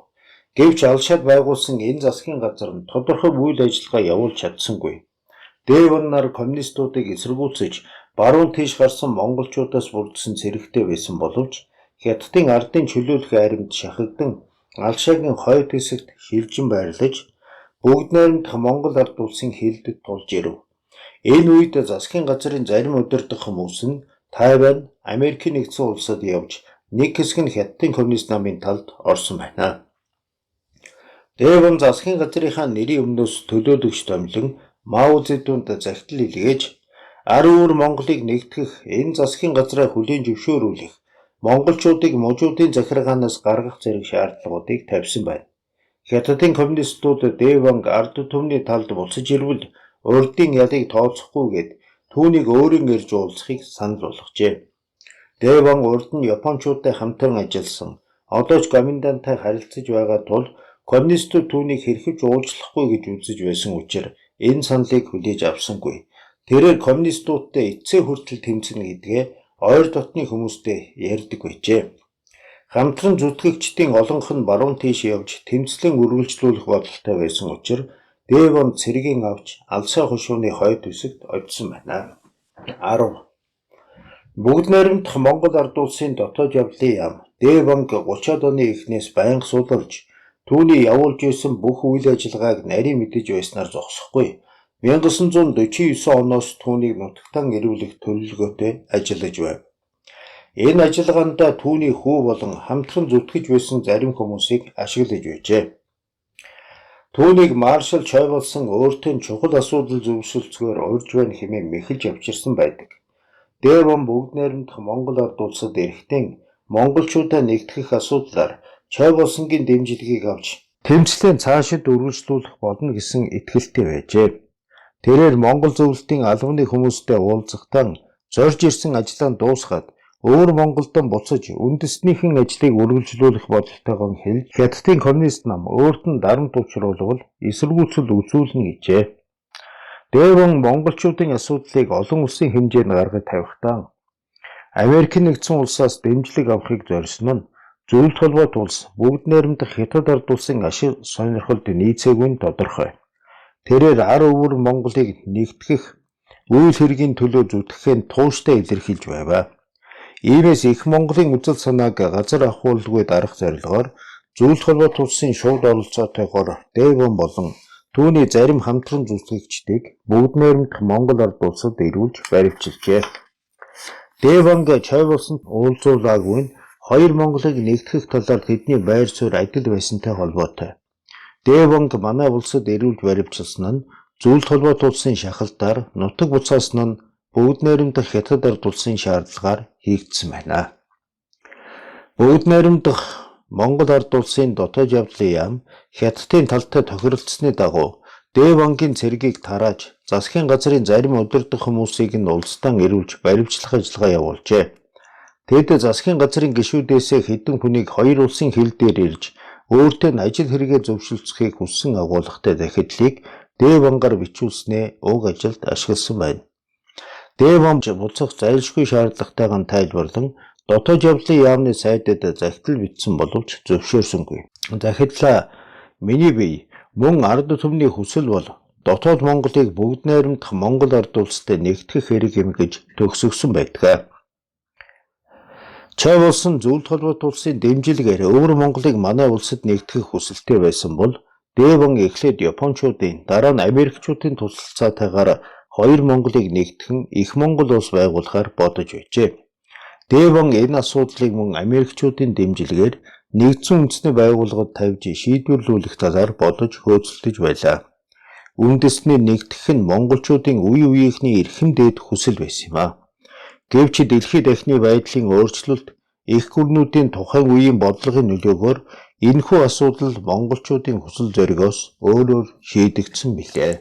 Гэвч алшаад байгуулсан энэ засгийн газар нь тодорхой үйл ажиллагаа явуулж чадсангүй. Дэван нар коммунистуудыг эсэргүүцэж баруун тийш гарсан монголчуудаас бүрдсэн цэрэгтэй байсан боловч Хятадын ардын чөлөөлөх айрамд шахагдан алшаагийн хойд хэсэгт шилжин байрлаж бүгд найрамдах Монгол ард улсын хилдэд тулж ирэв. Энэ үед засгийн газрын зарим удирдах хүмүүс нь Тайвань, Америкийн нэгдсэн улсад явж нэг хэсэг нь Хятадын коммунист намын талд орсон байна. Дэван засгийн газрынхаа нэрийн өмнөөс төлөөлөгч томилон Мао Цзэдунд захидал илгээж Өвөр Монголыг нэгтгэх энэ засгийн газраа хүлээн зөвшөөрүүлэх монголчуудыг мужуудын захиргаанаас гаргах зэрэг шаардлагуудыг тавьсан байна. Хятадын коммунистууд Дэванг ард түмний талд буцаж ирвэл урдын ялыг тооцохгүйгээд түүнийг өөрийн ирж уулзахыг санал болгожээ. Дэван урд нь Япончуудтай хамтран ажилласан одоо ч Гоминдантай харилцаж байгаа тул коммунистууд түүнийг хэрхэвч уулзлахгүй гэж үзэж байсан учраас энэ саналыг хүлээж авсангүй. Тэрээр коммунистуудтай эцсээ хүртэл тэмцэнэ гэдгээ ойр дотны хүмүүстэй ярьдаг байжээ. Хамтран зүтгэгчдийн олонх нь баруун тийш явж тэмцлэн үргэлжлүүлэх бодолтой байсан учраас Дэван цэргийн авч алсаа хушууны хойд хэсэгт очсон байна. 10. Бүгд найрамдах Монгол ард улсын дотоод явдлын яам Дэванг 30-аад оны эхнээс байнга суулгаж түүний явуулж байсан бүх үйл ажиллагааг нарийн мэдэж байснаар зогсохгүй. 1949 оноос түүнийг нутагтан ирүүлэх төлөвлөгөөтэй ажиллаж байв. Энэ ажиллагаанд түүний хүү болон хамтран зүтгэж байсан зарим хүмүүсийг ашиглаж байжээ. Түүнийг маршал Чойволсон өөртөө чухал асуудал зөвшөлцгөөр урьж байна хэмээн мэхэлж авчирсан байдаг. Дэвон бүгд найрамдах Монгол ард улсад эрэхтэн монголчуудаа нэгтгэх асуудлаар Чойволсонгийн дэмжлэгийг авч тэмцлээ цаашид үргэлжлүүлэх болно гэсэн итгэлтэй байжээ. Тэрээр Монгол зөвлөлтийн албаны хүмүүстэй уулзахдаа зорж ирсэн ажлаа дуусгаад өөр Монголдон буцаж үндэснийхэн ажлыг үргэлжлүүлэх бодолтойгоо хэлж Хятадын коммунист нам өөрт нь дарамт учруулвал эсэргүүцэл үзүүлнэ гэжээ. Дэвон монголчуудын асуудлыг олон улсын хэмжээнд гаргаж тавихдаа Америк нэгдсэн улсаас дэмжлэг авахыг зорьсон нь зөвлөлт холбоот улс бүгд найрамдах Хятад ард улсын ашиг сонирхолд нийцээгүй нь тодорхой. Тэрээр ар өвөр Монголыг нэгтгэх үйл хэргийн төлөө зүтгэхийн тууштай илэрхийлж байв. Иймээс их Монголын үзэл санааг газар ахуулгүй дарах зорилгоор зөвлөлт холбоот улсын шууд оролцоотойгоор Дэвон болон түүний зарим хамтран зүтгэгчдийг бүгд найрамдах Монгол ард улсад ирүүлж баривчилжээ. Дэвонг Чойволсонд уулзуулаагүй нь хоёр Монголыг нэгтгэх талаар тэдний байр суурь адил байсантай холбоотой. Дэвонг манай улсад ирүүлж баривчилсан нь зөвлөлт холбоот улсын шахалтаар нутаг буцаасан нь бүгд найрамдах Хятад ард улсын шаардлагаар хийгдсэн байна. Бүгд найрамдах Монгол ард улсын дотоод явдлын яам Хятадын талтай тохиролцсны дагуу Дэвонгийн цэргийг тарааж засгийн газрын зарим удирдах хүмүүсийг нь улсдаа ирүүлж баривчлах ажиллагаа явуулжээ. Тэд засгийн газрын гишүүдээсээ хэдэн хүнийг хоёр улсын хил дээр ирж өөртөө нь ажил хэрэгээ зөвшөлдсөхийг хүссэн агуулгатай захидлыг Дэвонгаар бичүүлснээ уг ажилд ашигласан байна. Дэвон буцах зайлшгүй шаардлагатайг нь тайлбарлан дотоод явдлын яамны сайдад захидал бичсэн боловч зөвшөөрсөнгүй. Захидлаа миний бие мөн ард түмний хүсэл бол дотоод Монголыг бүгд найрамдах Монгол ард улстай нэгтгэх хэрэг юм гэж төгсгсөн байдаг. Чойволсон зөвлөлт холбоот улсын дэмжлэгээр өвөр Монголыг манай улсад нэгтгэх хүсэлтэй байсан бол Дэвон эхлээд Япончуудын дараа нь Америкчуудын тусалцаатайгаар хоёр Монголыг нэгтгэн их Монгол улс байгуулахаар бодож байжээ. Дэвон энэ асуудлыг мөн Америкчуудын дэмжлэгээр нэгдсэн үндэсний байгууллагад тавьж шийдвэрлүүлэх талаар бодож хөөцөлдөж байлаа. Үндэсний нэгтгэх нь монголчуудын үе үеийнхний эрхэм дээд хүсэл байсан юм а. Гэвч дэлхийд дахны байдлын өөрчлөлт их гүрнүүдийн тухайн үеийн бодлогын нөлөөгөөр энэхүү асуудал монголчуудын хүсэл зоригоос өөрөөр шийдэгдсэн билээ.